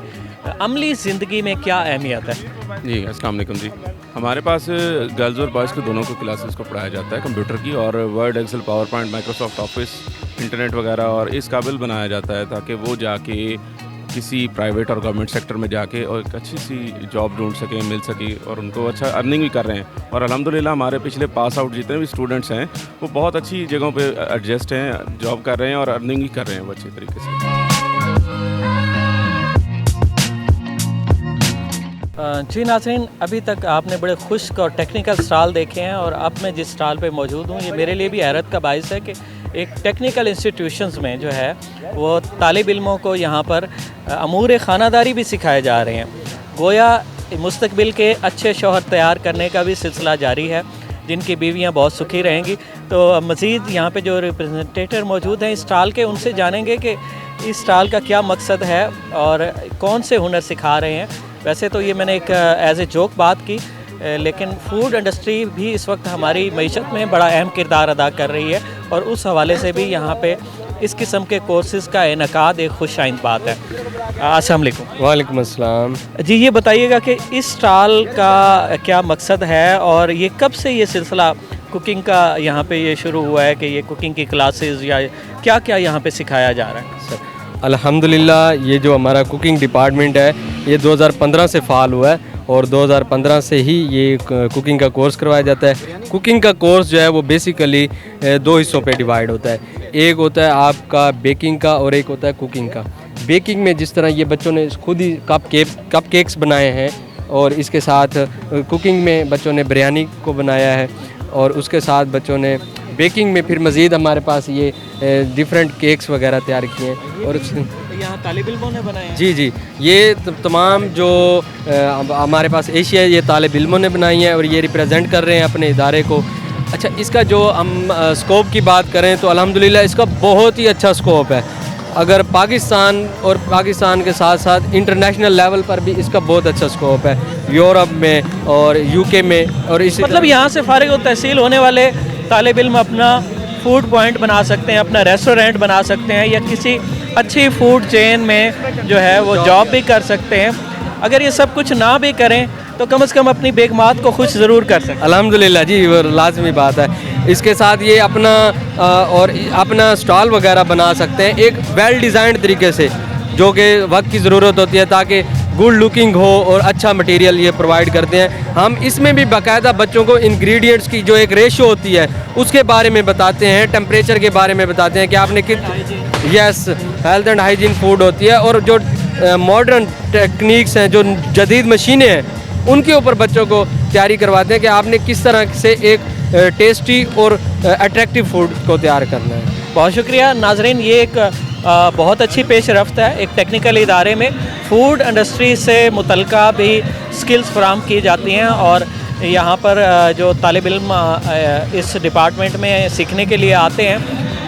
अमली ज़िंदगी में क्या अहमियत है। जी अस्सलाम वालेकुम जी। हमारे पास गर्ल्स और बॉयज़ को दोनों को क्लासेस को पढ़ाया जाता है कंप्यूटर की, और word, excel, power point, Microsoft office, internet वगैरह, और इस काबिल बनाया जाता है ताकि वो जाके किसी प्राइवेट और गवर्नमेंट सेक्टर में जाके और एक अच्छी सी जॉब ढूंढ सकें, मिल सके, और उनको अच्छा अर्निंग भी कर रहे हैं। और अल्हम्दुलिल्लाह हमारे पिछले पास आउट जितने भी स्टूडेंट्स हैं वो बहुत अच्छी जगहों पे एडजस्ट हैं, जॉब कर रहे हैं और अर्निंग भी कर रहे हैं वो अच्छी तरीके से। जी नाज़रीन, अभी तक आपने बड़े खुश्क और टेक्निकल स्टॉल देखे हैं, और अब मैं जिस स्टॉल पे मौजूद हूँ ये मेरे लिए भी हैरत का बाइस है कि एक टेक्निकल इंस्टीट्यूशंस में जो है वो तालिब इल्मों को यहाँ पर अमूर ख़ानादारी भी सिखाए जा रहे हैं। गोया मुस्तकबिल के अच्छे शौहर तैयार करने का भी सिलसिला जारी है, जिनकी बीवियाँ बहुत सुखी रहेंगी। तो मज़ीद यहाँ पे जो रिप्रेजेंटेटर मौजूद हैं इस स्टॉल के, उनसे जानेंगे कि इस स्टॉल का क्या मकसद है और कौन से हुनर सिखा रहे हैं। वैसे तो ये मैंने एक एज ए जोक बात की, लेकिन फ़ूड इंडस्ट्री भी इस वक्त हमारी मईशत में बड़ा अहम किरदार अदा कर रही है, और उस हवाले से भी यहाँ पे इस किस्म के कोर्सेज़ का इनेकाद एक खुशाइंद बात है। अस्सलाम वालेकुम। वालेकुम अस्सलाम। जी ये बताइएगा कि इस स्टॉल का क्या मकसद है, और ये कब से ये सिलसिला कुकिंग का यहाँ पे ये शुरू हुआ है कि ये कुकिंग की क्लासेस या क्या क्या यहाँ पे सिखाया जा रहा है। सर अल्हम्दुलिल्लाह ये जो हमारा कुकिंग डिपार्टमेंट है ये 2015 से फ़ाल हुआ है, और 2015 से ही ये कुकिंग का कोर्स करवाया जाता है। कुकिंग का कोर्स जो है वो बेसिकली दो हिस्सों पे डिवाइड होता है। एक होता है आपका बेकिंग का और एक होता है कुकिंग का। बेकिंग में जिस तरह ये बच्चों ने खुद ही कप केक्स बनाए हैं, और इसके साथ कुकिंग में बच्चों ने बिरयानी को बनाया है, और उसके साथ बच्चों ने बेकिंग में फिर मज़ीद हमारे पास ये डिफरेंट केक्स वगैरह तैयार किए हैं। और यहाँ तालिब इल्मों ने बनाए हैं। जी ये तमाम जो हमारे पास एशिया ये तालिब इल्मों ने बनाई हैं, और ये रिप्रेजेंट कर रहे हैं अपने इदारे को। अच्छा, इसका जो हम स्कोप की बात करें तो अल्हम्दुलिल्लाह इसका बहुत ही अच्छा स्कोप है। अगर पाकिस्तान और पाकिस्तान के साथ साथ इंटरनेशनल लेवल पर भी इसका बहुत अच्छा स्कोप है, यूरोप में और यूके में। और इस मतलब यहाँ से फारिग व तहसील होने वाले तालिब इल्म अपना फूड पॉइंट बना सकते हैं, अपना रेस्टोरेंट बना सकते हैं, या किसी अच्छी फूड चेन में जो है वो जॉब भी कर सकते हैं। अगर ये सब कुछ ना भी करें तो कम से कम अपनी बेगमात को खुश ज़रूर कर सकते हैं। अल्हम्दुलिल्लाह जी, वो लाजमी बात है। इसके साथ ये अपना स्टॉल वगैरह बना सकते हैं एक वेल डिज़ाइंड तरीके से, जो कि वक्त की ज़रूरत होती है ताकि गुड लुकिंग हो, और अच्छा मटेरियल ये प्रोवाइड करते हैं। हम इसमें भी बाकायदा बच्चों को इंग्रेडिएंट्स की जो एक रेशो होती है उसके बारे में बताते हैं, टेम्परेचर के बारे में बताते हैं कि आपने yes health and hygiene food होती है, और जो मॉडर्न टेक्निक्स हैं, जो जदीद मशीनें हैं, उनके ऊपर बच्चों को तैयारी करवाते हैं कि आपने किस तरह से एक टेस्टी और अट्रैक्टिव फूड को तैयार करना है। बहुत शुक्रिया नाजरीन, ये एक बहुत अच्छी पेश रफ्त है। एक टेक्निकल इदारे में फ़ूड इंडस्ट्री से मुतल्लिका भी स्किल्स फराम की जाती हैं, और यहाँ पर जो तालिब इल्म इस डिपार्टमेंट में सीखने के लिए आते हैं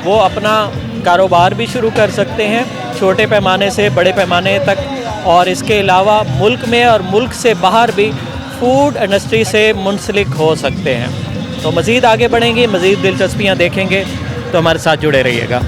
वो अपना कारोबार भी शुरू कर सकते हैं, छोटे पैमाने से बड़े पैमाने तक। और इसके अलावा मुल्क में और मुल्क से बाहर भी फ़ूड इंडस्ट्री से मुंसलिक हो सकते हैं। तो मज़ीद आगे बढ़ेंगे, मज़ीद दिलचस्पियाँ देखेंगे, तो हमारे साथ जुड़े रहिएगा।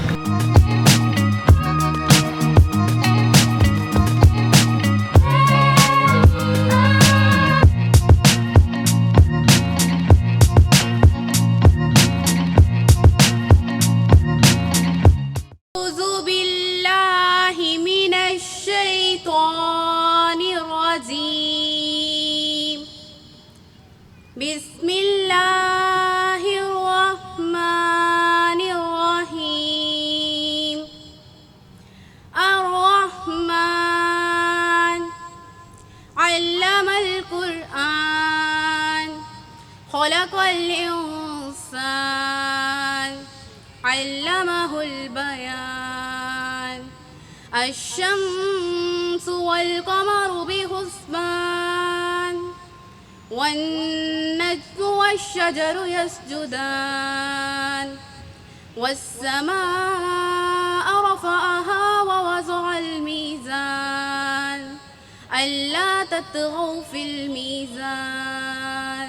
बिस्मिल्लाहिर्रहमानिर्रहीम अर्रहमान अल्लमल कुरआन खलक़ल इंसान अल्लमहुल बयान अश्शम्सु वल क़मरु बिहुस्बान वन्नज्मु वश्शजरु यस्जुदान वस्समाअ रफ़अहा ववज़अल मीज़ान अल्ला तत्गौ फ़िल मीज़ान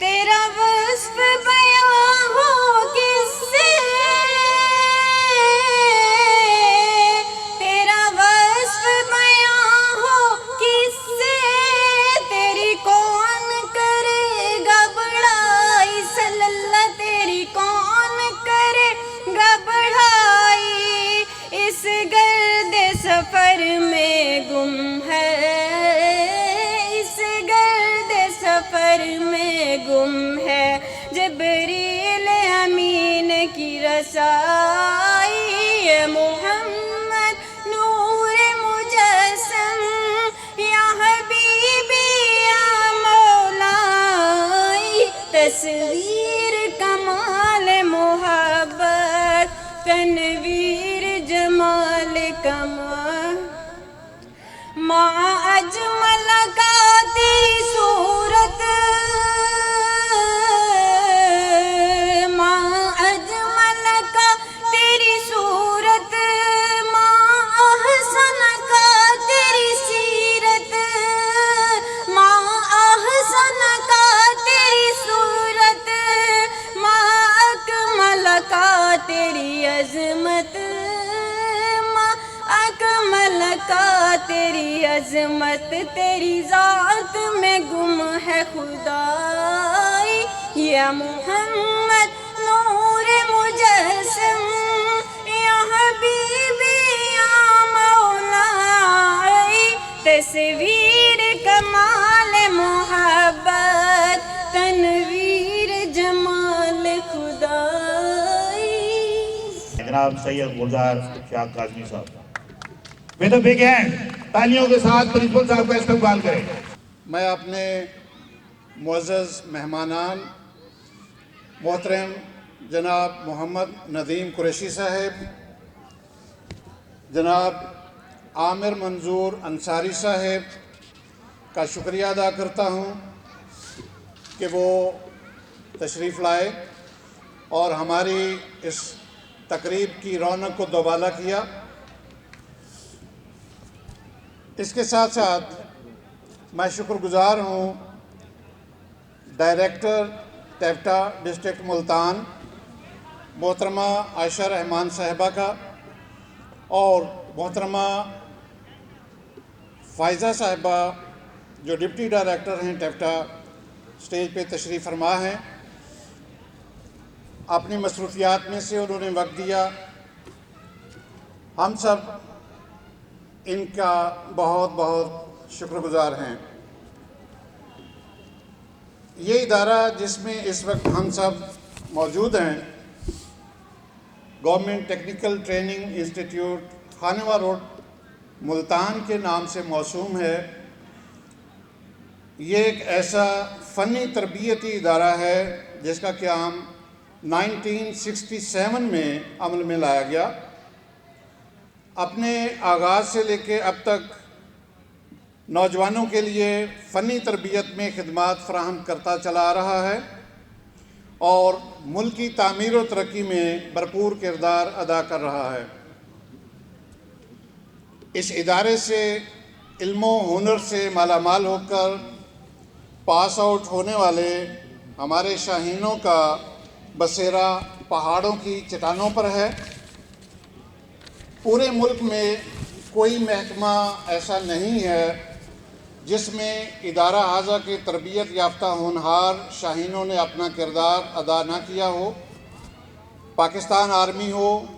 तेरा वस्फ बयां हो किससे तेरा वस्फ बयां हो किससे तेरी कौन करेगा बड़ाई सल्लल्लाह तेरी कौन करेगा बड़ाई इस गर्द सफर में गुम है इस गर्द सफर में गुम है जबरील अमीन की रसाई ये मोहम्मद नूर मुजस्सम या हबीबी या मौलाई तस्वीर कमाल मोहब्बत तनवीर जमाल कमाल माँ अजमल का तेरी सूरत माँ अजमल का तेरी सूरत माँ अहसन का तेरी सीरत माँ अहसन का तेरी सूरत माँ अकमल का तेरी अजमत अकमल का तेरी अजमत तेरी ज़ात में गुम है खुदाई या मोहम्मद नूर मुजस्सम या हबीबी या मौलाई तस्वीर कमाल मोहब्बत तनवीर जमाल खुदाई जनाब सैयद गुलजार शाह काज़मी साहब विद अ बिग हैंड तालियों के साथ प्रिंसिपल साहब का इस्तकबाल करें। मैं अपने मुअज़्ज़ज़ मेहमानान मोहतरम जनाब मोहम्मद नदीम कुरैशी साहब जनाब आमिर मंजूर अंसारी साहब का शुक्रिया अदा करता हूँ कि वो तशरीफ़ लाए और हमारी इस तकरीब की रौनक को दोबाला किया। इसके साथ साथ मैं शुक्रगुज़ार हूँ डायरेक्टर टेफ्टा डिस्ट्रिक्ट मुल्तान मोहतरमा आयशा रहमान साहिबा का और मोहतरमा फ़ायज़ा साहिबा जो डिप्टी डायरेक्टर हैं टेफ्टा स्टेज पे तशरीफ़ फरमा हैं। अपनी मसरूफियात में से उन्होंने वक्त दिया। हम सब इनका बहुत बहुत शुक्रगुजार हैं। ये इदारा जिसमें इस वक्त हम सब मौजूद हैं, government technical training institute Khanewal road Multan के नाम से मौसूम है। ये एक ऐसा फ़नी तरबियती इदारा है जिसका क़याम 1967 में अमल में लाया गया। अपने आगाज़ से लेकर अब तक नौजवानों के लिए फ़नी तरबियत में खिदमात फ़राहम करता चला आ रहा है और मुल्क की तामीर और तरक्की में भरपूर किरदार अदा कर रहा है। इस इदारे से इल्मो हुनर से मालामाल होकर पास आउट होने वाले हमारे शाहीनों का बसेरा पहाड़ों की चट्टानों पर है। पूरे मुल्क में कोई महकमा ऐसा नहीं है जिसमें इदारा हाजा की तरबियत याफ्ता होनहार शाहीनों ने अपना किरदार अदा ना किया हो। पाकिस्तान आर्मी हो,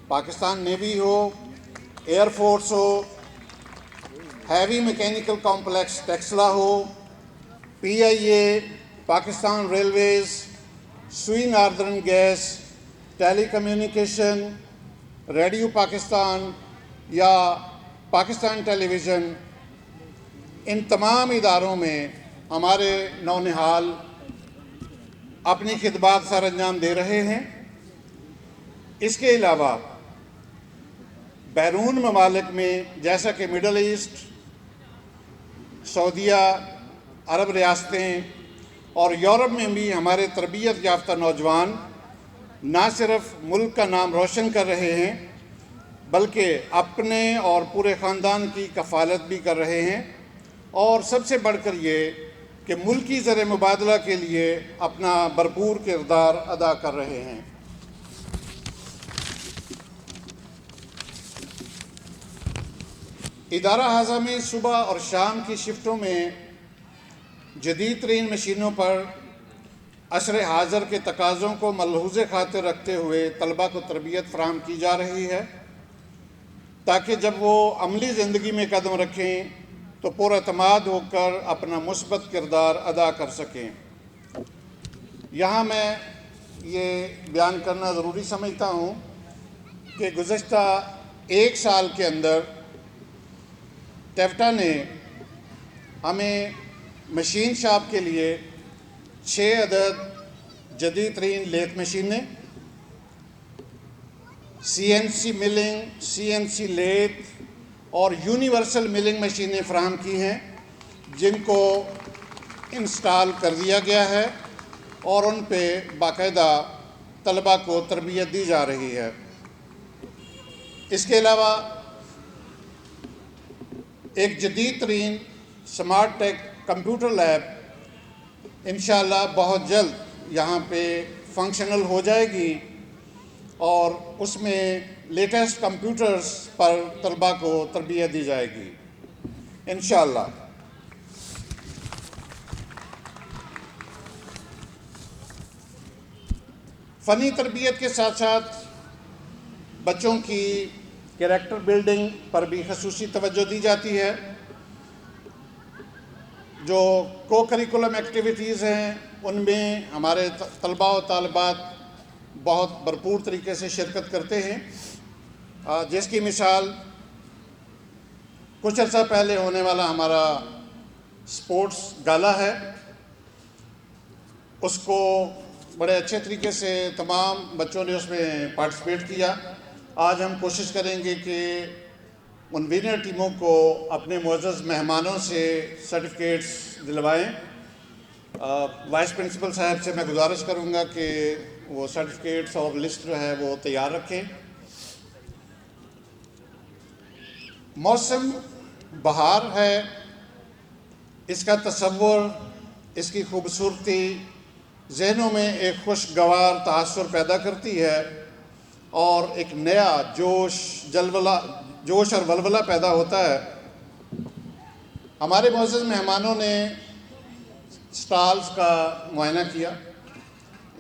पाकिस्तान नेवी हो, एयर फोर्स हो, हैवी मैकेनिकल कॉम्प्लेक्स टेक्सला हो, PIA, पाकिस्तान रेलवेज़, सुई northern gas, telecommunication, radio Pakistan या पाकिस्तान टेलीविज़न, इन तमाम इदारों में हमारे नौनिहाल अपनी खिदमत सर अंजाम दे रहे हैं। इसके अलावा बैरून ममालिक में जैसा कि मिडल ईस्ट, सऊदीया अरब रियासतें और यूरोप में भी हमारे तरबियत याफ्ता नौजवान ना सिर्फ मुल्क का नाम रोशन कर रहे हैं बल्कि अपने और पूरे ख़ानदान की कफ़ालत भी कर रहे हैं और सबसे बढ़कर ये कि मुल्की ज़र मुबादला के लिए अपना भरपूर किरदार अदा कर रहे हैं। इदारा हाजा में सुबह और शाम की शिफ्टों में जदीद तरीन मशीनों पर असर हाज़र के तकाज़ों को मलहूज़े खातिर रखते हुए तलबा को तरबियत फ़राहम की जा रही है ताकि जब वो अमली ज़िंदगी में कदम रखें तो पुरअतमाद होकर अपना मुस्बत किरदार अदा कर सकें। यहाँ मैं ये बयान करना ज़रूरी समझता हूँ कि गुज़श्ता एक साल के अंदर टेफ्टा ने हमें मशीन शॉप के लिए 6 अदद जदीद तरीन लेथ मशीनें, CNC मिलिंग, CNC लेथ और यूनिवर्सल मिलिंग मशीनें फ़राहम की हैं जिनको इंस्टॉल कर दिया गया है और उन पे बाकायदा तलबा को तरबियत दी जा रही है। इसके अलावा एक जदीद तरीन स्मार्ट टेक कंप्यूटर लैब इंशाअल्लाह बहुत जल्द यहाँ पे फंक्शनल हो जाएगी और उसमें लेटेस्ट कंप्यूटर्स पर तलबा को तरबियत दी जाएगी इंशाअल्लाह। फ़नी तरबियत के साथ साथ बच्चों की कैरेक्टर बिल्डिंग पर भी ख़ुसूसी तवज्जो दी जाती है। जो को करिकुलम एक्टिविटीज़ हैं उनमें हमारे तलबा और तालिबात बहुत भरपूर तरीके से शिरकत करते हैं, जिसकी मिसाल कुछ अर्सा पहले होने वाला हमारा स्पोर्ट्स गाला है। उसको बड़े अच्छे तरीके से तमाम बच्चों ने उसमें पार्टिसिपेट किया। आज हम कोशिश करेंगे कि उन विनर टीमों को अपने मुअज़्ज़ज़ मेहमानों से सर्टिफिकेट्स दिलवाएं। वाइस प्रिंसिपल साहब से मैं गुजारिश करूंगा कि वो सर्टिफिकेट्स और लिस्ट जो है वो तैयार रखें। मौसम बहार है, इसका तसव्वुर, इसकी खूबसूरती जहनों में एक खुशगवार तासुर पैदा करती है और एक नया जोश और वलवला पैदा होता है। हमारे मुअज़्ज़ज़ मेहमानों ने स्टॉल्स का मुआयना किया।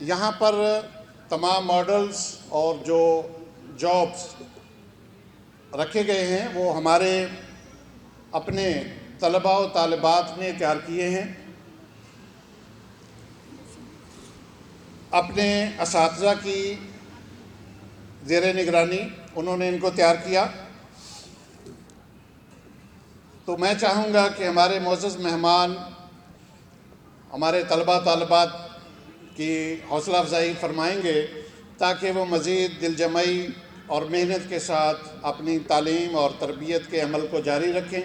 यहाँ पर तमाम मॉडल्स और जो जॉब्स रखे गए हैं वो हमारे अपने तलबा और तालिबात ने तैयार किए हैं, अपने असातिज़ा की ज़ेरे निगरानी उन्होंने इनको तैयार किया। तो मैं चाहूँगा कि हमारे मोअज़्ज़ज़ मेहमान हमारे तलबा तालिबात की हौसला अफजाई फरमाएंगे ताकि वो मज़ीद दिलजमाई और मेहनत के साथ अपनी तालीम और तरबियत के अमल को जारी रखें।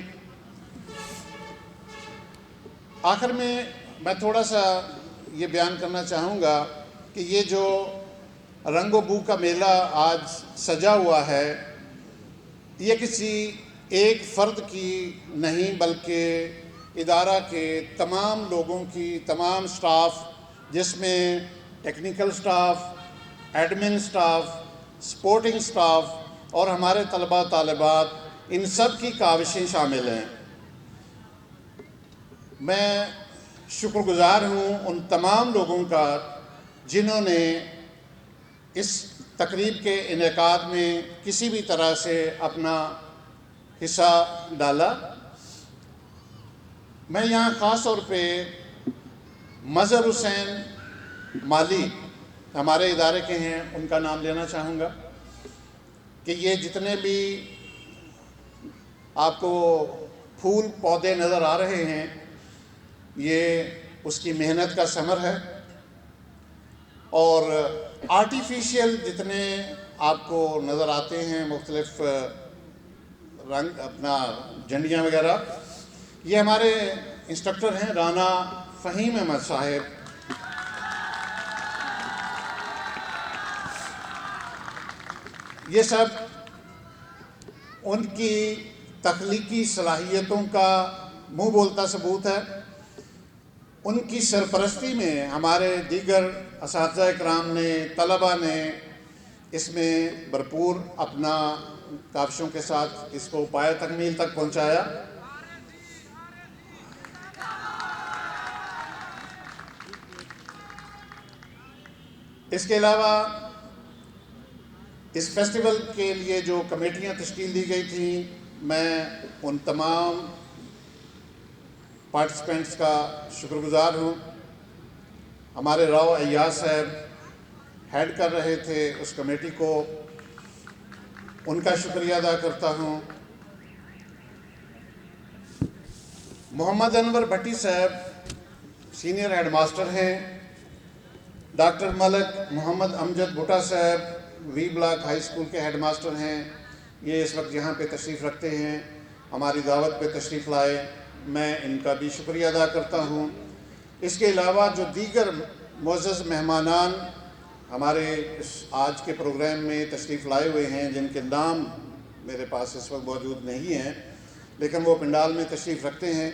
आखिर में मैं थोड़ा सा ये बयान करना चाहूँगा कि ये जो रंगो बू का मेला आज सजा हुआ है, ये किसी एक फ़र्द की नहीं बल्कि इदारा के तमाम लोगों की, तमाम स्टाफ जिसमें technical staff, admin staff, supporting staff और हमारे तलबा तालिबात, इन सब की काविशें शामिल हैं। मैं शुक्रगुज़ार हूँ उन तमाम लोगों का जिन्होंने इस तकरीब के इनेकाद में किसी भी तरह से अपना हिस्सा डाला। मैं यहाँ ख़ास तौर पे मज़हर हुसैन माली हमारे इदारे के हैं, उनका नाम लेना चाहूँगा कि ये जितने भी आपको फूल पौधे नज़र आ रहे हैं, ये उसकी मेहनत का समर है। और आर्टिफिशियल जितने आपको नज़र आते हैं मुख्तलिफ रंग, अपना झंडियाँ वगैरह, ये हमारे इंस्ट्रक्टर हैं राना फ़हीम अहमद साहब। ये सब उनकी तख्लीकी सलाहियतों का मुँह बोलता सबूत है। उनकी सरपरस्ती में हमारे दीगर असातिज़ा इकराम ने, तलबा ने इसमें भरपूर अपना काविशों के साथ इसको पाया तकमील तक पहुँचाया। इसके अलावा इस फेस्टिवल के लिए जो कमेटियां तश्कील दी गई थी, मैं उन तमाम पार्टिसिपेंट्स का शुक्रगुज़ार हूँ। हमारे राव अय्याज साहब हेड कर रहे थे उस कमेटी को, उनका शुक्रिया अदा करता हूँ। मोहम्मद अनवर भट्टी साहब सीनियर हेड मास्टर हैं। डॉक्टर मलक मोहम्मद अमजद भुट्टा साहब वी ब्लॉक हाई स्कूल के हेड मास्टर हैं। ये इस वक्त यहाँ पे तशरीफ़ रखते हैं, हमारी दावत पे तशरीफ़ लाए, मैं इनका भी शुक्रिया अदा करता हूँ। इसके अलावा जो दीगर मुअज़्ज़ज़ मेहमानान हमारे इस आज के प्रोग्राम में तशरीफ़ लाए हुए हैं, जिनके नाम मेरे पास इस वक्त मौजूद नहीं हैं, लेकिन वो पंडाल में तशरीफ़ रखते हैं,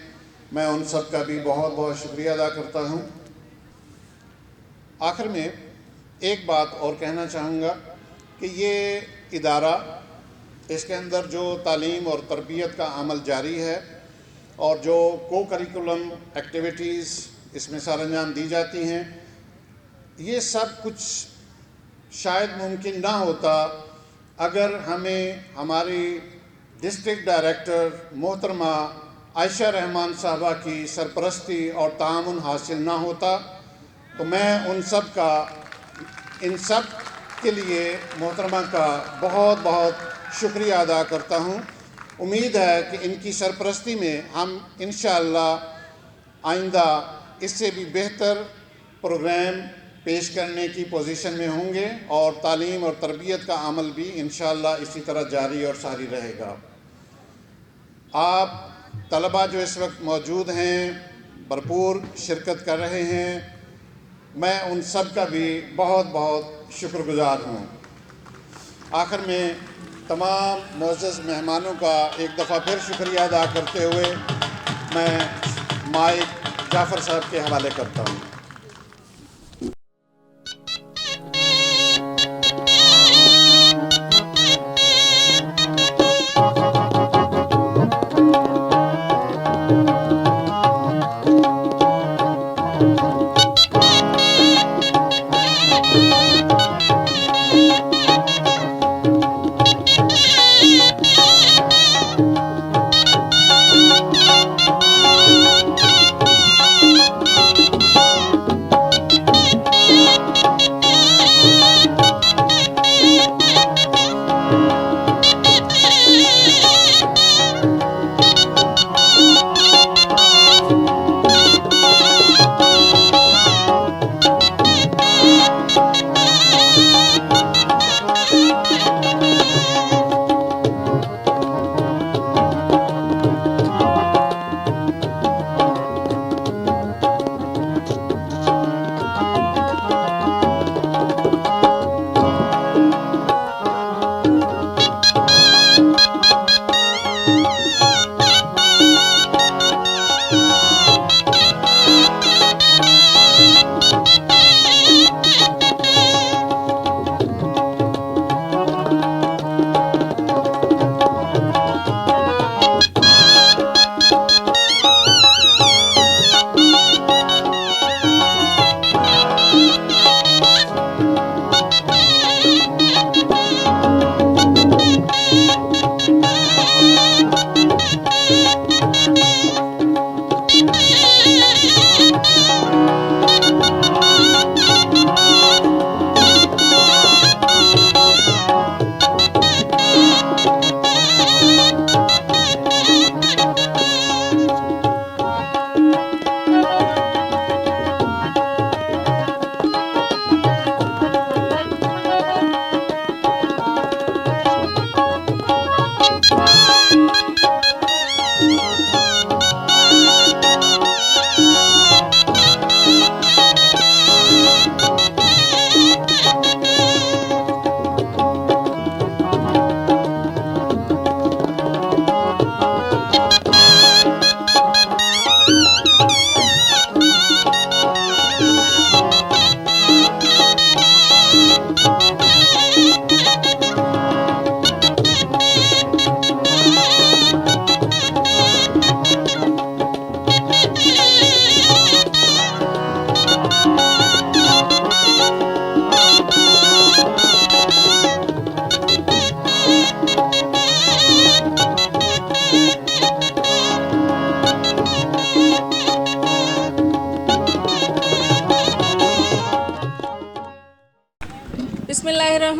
मैं उन सब का भी बहुत बहुत शुक्रिया अदा करता हूँ। आखिर में एक बात और कहना चाहूँगा कि ये इदारा, इसके अंदर जो तालीम और तरबियत का अमल जारी है और जो को करिकुलम एक्टिविटीज़ इसमें सरअंजाम दी जाती हैं, ये सब कुछ शायद मुमकिन ना होता अगर हमें हमारी डिस्ट्रिक्ट डायरेक्टर मोहतरमा आयशा रहमान साहबा की सरपरस्ती और तामुन हासिल ना होता। तो मैं उन सब का, इन सब के लिए मोहतरमा का बहुत बहुत शुक्रिया अदा करता हूँ। उम्मीद है कि इनकी सरपरस्ती में हम इंशाअल्लाह आइंदा इससे भी बेहतर प्रोग्राम पेश करने की पोजीशन में होंगे और तालीम और तरबियत का अमल भी इंशाअल्लाह इसी तरह जारी और सारी रहेगा। आप तलबा जो इस वक्त मौजूद हैं, भरपूर शिरकत कर रहे हैं, मैं उन सब का भी बहुत बहुत शुक्रगुज़ार हूँ। आखिर में तमाम मुअज़्ज़ज़ मेहमानों का एक दफ़ा फिर शुक्रिया अदा करते हुए मैं माइक जाफ़र साहब के हवाले करता हूँ।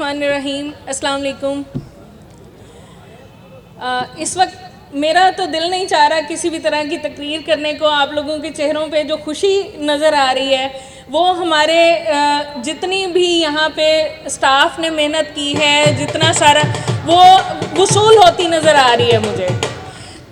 बिस्मिल्लाहिर्रहमानिर्रहीम। अस्सलाम वालेकुम। इस वक्त मेरा तो दिल नहीं चाह रहा किसी भी तरह की तकरीर करने को। आप लोगों के चेहरों पे जो खुशी नज़र आ रही है वो हमारे जितनी भी यहाँ पे स्टाफ ने मेहनत की है, जितना सारा वो वसूल होती नज़र आ रही है मुझे।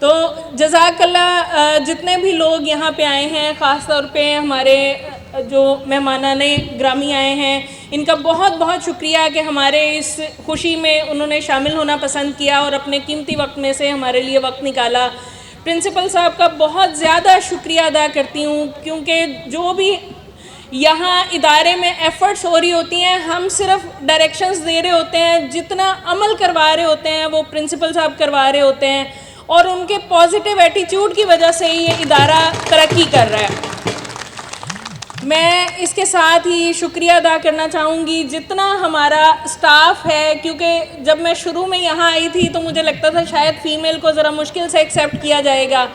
तो जज़ाकल्लाह जितने भी लोग यहाँ पे आए हैं, ख़ास तौर पे हमारे जो मेहमानाने ग्रामी आए हैं, इनका बहुत बहुत शुक्रिया कि हमारे इस खुशी में उन्होंने शामिल होना पसंद किया और अपने कीमती वक्त में से हमारे लिए वक्त निकाला। प्रिंसिपल साहब का बहुत ज़्यादा शुक्रिया अदा करती हूँ, क्योंकि जो भी यहाँ इदारे में एफ़र्ट्स हो रही होती हैं, हम सिर्फ डायरेक्शंस दे रहे होते हैं, जितना अमल करवा रहे होते हैं वो प्रिंसिपल साहब करवा रहे होते हैं, और उनके पॉजिटिव एटीट्यूड की वजह से ही ये इदारा तरक्की कर रहा है। मैं इसके साथ ही शुक्रिया अदा करना चाहूँगी जितना हमारा स्टाफ है, क्योंकि जब मैं शुरू में यहाँ आई थी तो मुझे लगता था शायद फ़ीमेल को ज़रा मुश्किल से एक्सेप्ट किया जाएगा,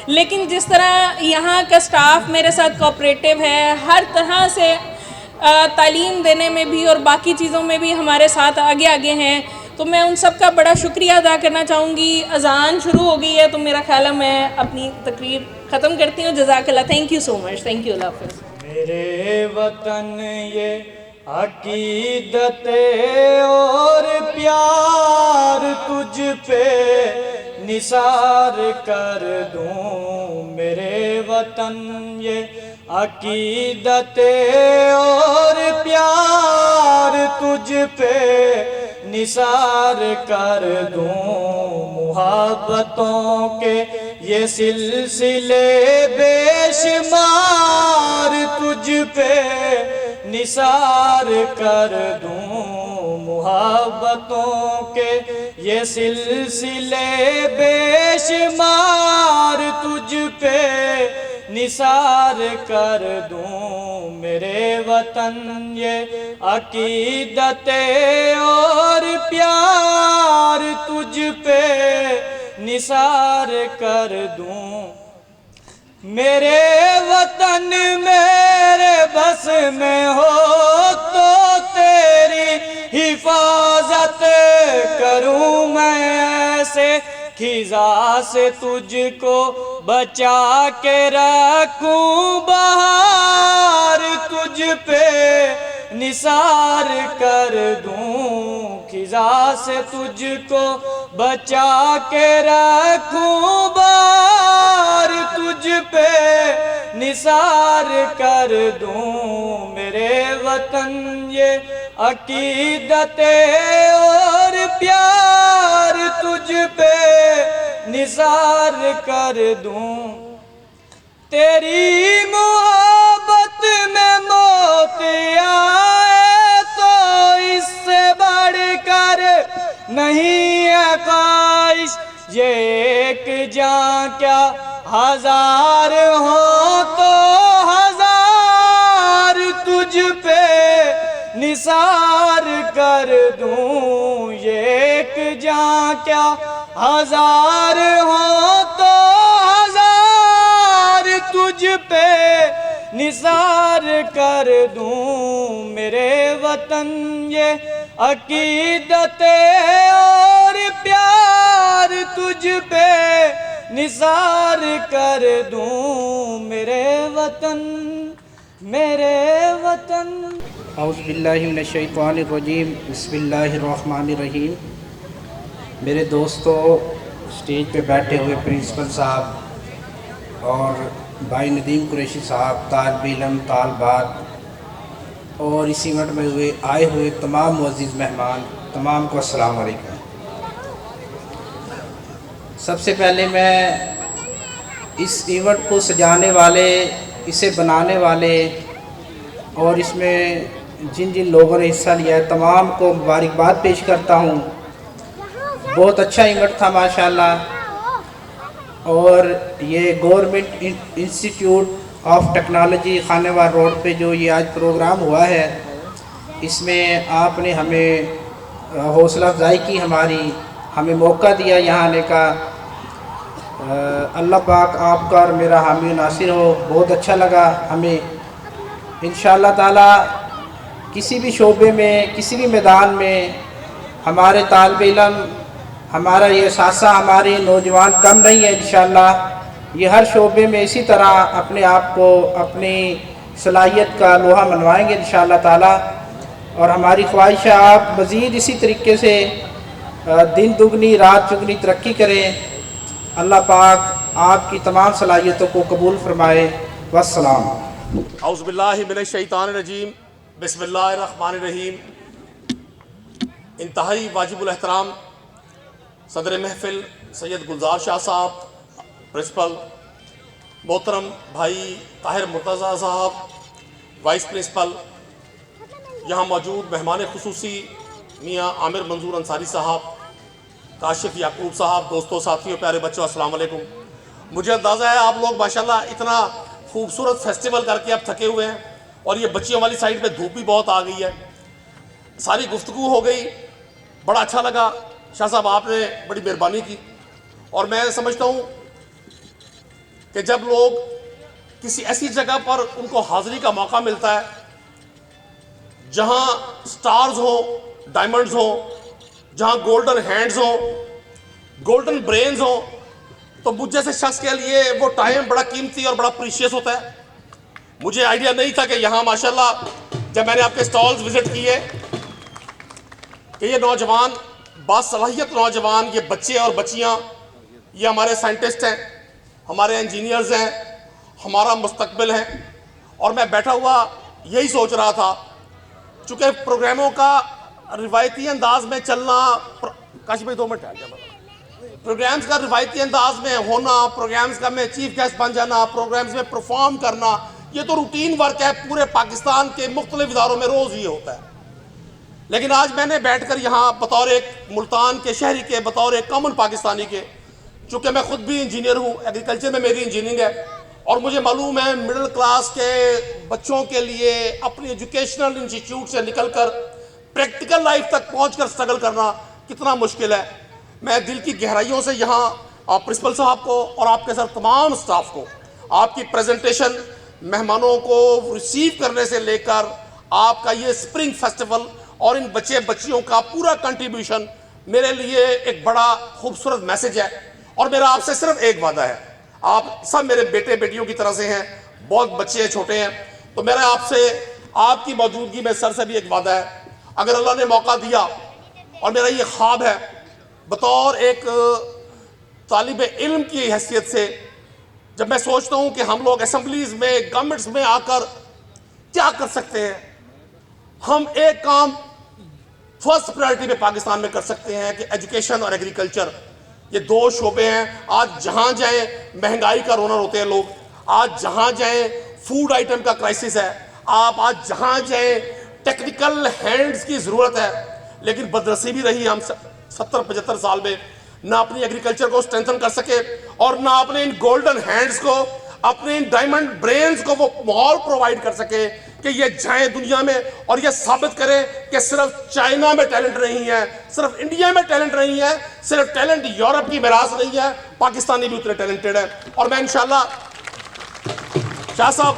लेकिन जिस तरह यहाँ का स्टाफ मेरे साथ कोऑपरेटिव है, हर तरह से तालीम देने में भी और बाकी चीज़ों में भी हमारे साथ आगे आगे हैं, तो मैं उन सब का बड़ा शुक्रिया अदा करना चाहूँगी। अज़ान शुरू हो गई है तो मेरा ख्याल है मैं अपनी तकरीर ख़त्म करती हूँ। जज़ाकल्लाह, thank you so much, thank you, अल्लाह हाफ़िज़। मेरे वतन ये अकीदत और प्यार तुझ पे निसार कर दूं। मेरे वतन ये अकीदत और प्यार तुझ पे निसार कर दूं। मुहब्बतों के ये सिलसिले बेशुमार तुझ पे निसार कर दूं। मुहब्बतों के ये सिलसिले बेशुमार तुझ पे निसार कर दूं। मेरे वतन ये अकीदत और प्यार तुझ पे निसार कर दूं। मेरे वतन मेरे बस में हो तो तेरी हिफाजत करूं मैं ऐसे खिजा से तुझको बचा के रखूं। बहार तुझ पे निसार कर दूं। खिजा से तुझको बचा के रखूं। बहार तुझ पे निसार कर दूं। मेरे वतन ये अकीदत और प्यार तुझ पे निसार कर दूं। तेरी मोहब्बत में मौत आए तो इससे बढ़कर नहीं है ख्वाहिश। ये एक जान क्या हजार हो तो हजार तुझ पे निसार कर दूं। ये एक जान क्या हजार हो तो हजार तुझ पे निसार कर दूं। मेरे वतन ये अकीदत और प्यार तुझ पे निसार कर दूं। मेरे वतन मेरे वतन। औज़ु बिल्लाहि मिनश शैतानिर रजीम, बिस्मिल्लाहिर रहमानिर रहीम। मेरे दोस्तों, स्टेज पे बैठे हुए प्रिंसिपल साहब और भाई नदीम कुरैशी साहब, तालिब इल्म, तालबात और इस इवेंट में आए हुए तमाम मुअज़्ज़िज़ मेहमान, तमाम को अस्सलाम वालेकुम। सबसे पहले मैं इस इवेंट को सजाने वाले, इसे बनाने वाले और इसमें जिन जिन लोगों ने हिस्सा लिया है तमाम को मुबारकबाद पेश करता हूँ। बहुत अच्छा इवेंट था माशाल्लाह। और ये government institute of technology Khanewal road पे जो ये आज प्रोग्राम हुआ है, इसमें आपने हमें हौसला अफजाई की, हमें मौका दिया यहाँ आने का। अल्लाह पाक आपका और मेरा हामी नासिर हो। बहुत अच्छा लगा हमें। इंशाअल्लाह ताला किसी भी शोबे में, किसी भी मैदान में हमारे तालिब इल्म, हमारा ये सासा, हमारे नौजवान कम नहीं है। इंशाअल्लाह ये हर शोबे में इसी तरह अपने आप को, अपनी सलाहियत का लोहा मनवाएंगे इंशाअल्लाह ताला। और हमारी ख्वाहिश है आप मज़ीद इसी तरीके से दिन दुगनी रात चुगनी तरक्की करें। अल्लाह पाक आपकी तमाम सलाहियतों को कबूल फरमाए। वस्सलाम। औज़ुबिल्लाहि मिनश शैतानिर रजीम, बिस्मिल्लाहिर रहमानिर रहीम। इंतहाई वाजिबुल एहतराम सदर महफिल सैयद गुलजार शाह साहब, प्रिंसिपल मोहतरम भाई ताहिर मुर्तज़ा साहब, वाइस प्रिंसिपल, यहाँ मौजूद मेहमान खुसूसी मियाँ आमिर मंजूर अंसारी साहब, काशिफ याकूब साहब, दोस्तों, साथियों, प्यारे बच्चों, अस्सलाम वालेकुम। मुझे अंदाज़ा है आप लोग माशाल्लाह इतना खूबसूरत फेस्टिवल करके अब थके हुए हैं और ये बच्चियों वाली साइड पे धूप भी बहुत आ गई है। सारी गुफ्तगू हो गई, बड़ा अच्छा लगा। शाह साहब आपने बड़ी मेहरबानी की और मैं समझता हूँ कि जब लोग किसी ऐसी जगह पर उनको हाज़िरी का मौका मिलता है जहाँ स्टार्स हो, डायमंड्स हो, जहाँ गोल्डन हैंड्स हो, गोल्डन ब्रेन्स हो, तो मुझ जैसे शख्स के लिए वो टाइम बड़ा कीमती और बड़ा प्रीशियस होता है। मुझे आइडिया नहीं था कि यहाँ माशाल्लाह जब मैंने आपके स्टॉल्स विज़िट किए कि ये नौजवान, बासलाहियत नौजवान, ये बच्चे और बच्चियाँ, ये हमारे साइंटिस्ट हैं, हमारे इंजीनियर्स हैं, हमारा मुस्तकबिल है। और मैं बैठा हुआ यही सोच रहा था, चूँकि प्रोग्रामों का रिवायती अंदाज में चलना, काश भाई 2 मिनट ठहर जाए, प्रोग्राम्स का रिवायती अंदाज में होना, प्रोग्राम्स का में चीफ गेस्ट बन जाना, प्रोग्राम्स में परफॉर्म करना, ये तो रूटीन वर्क है, पूरे पाकिस्तान के मुख्तलिफ इदारों में रोज़ ये होता है। लेकिन आज मैंने बैठकर यहाँ बतौर एक मुल्तान के शहरी के, बतौर एक कॉमन पाकिस्तानी के, चूँकि मैं ख़ुद भी इंजीनियर हूँ, एग्रीकल्चर में मेरी इंजीनियरिंग है और मुझे मालूम है मिडिल क्लास के बच्चों के लिए अपनी एजुकेशनल इंस्टीट्यूट से निकलकर प्रैक्टिकल लाइफ तक पहुँचकर स्ट्रगल करना कितना मुश्किल है। मैं दिल की गहराइयों से यहाँ प्रिंसिपल साहब को और आपके साथ तमाम स्टाफ को, आपकी प्रेजेंटेशन, मेहमानों को रिसीव करने से लेकर आपका ये स्प्रिंग फेस्टिवल और इन बच्चे बच्चियों का पूरा कंट्रीब्यूशन मेरे लिए एक बड़ा खूबसूरत मैसेज है। और मेरा आपसे सिर्फ एक वादा है, आप सब मेरे बेटे बेटियों की तरह से हैं, बहुत बच्चे हैं, छोटे हैं, तो मेरा आपसे आपकी मौजूदगी में सर से भी एक वादा है, अगर अल्लाह ने मौका दिया और मेरा ये ख्वाब है बतौर एक तालिब इल्म की हैसियत से, जब मैं सोचता हूँ कि हम लोग असम्बलीज़ में, गवर्नमेंट्स में आकर क्या कर सकते हैं, हम एक काम फर्स्ट प्रायोरिटी में पाकिस्तान में कर सकते हैं कि एजुकेशन और एग्रीकल्चर, ये 2 शोबे हैं। आज जहाँ जाएँ महंगाई का रोना रोते हैं लोग, आज जहाँ जाएँ फूड आइटम का क्राइसिस है, आप आज जहाँ जाएँ टेक्निकल हैंड्स की ज़रूरत है, लेकिन बदनसीबी रही हम 70-75 साल में ना अपनी एग्रीकल्चर को स्ट्रेंथन कर सके और ना अपने इन गोल्डन हैंड्स को, अपने इन डायमंड ब्रेन्स को वो माहौल प्रोवाइड कर सके कि ये जाएं दुनिया में और ये साबित करें कि सिर्फ चाइना में टैलेंट नहीं है, सिर्फ इंडिया में टैलेंट नहीं है, सिर्फ टैलेंट यूरोप की मिरास नहीं है, पाकिस्तानी भी उतने टैलेंटेड है। और मैं इंशाल्लाह शाह साहब,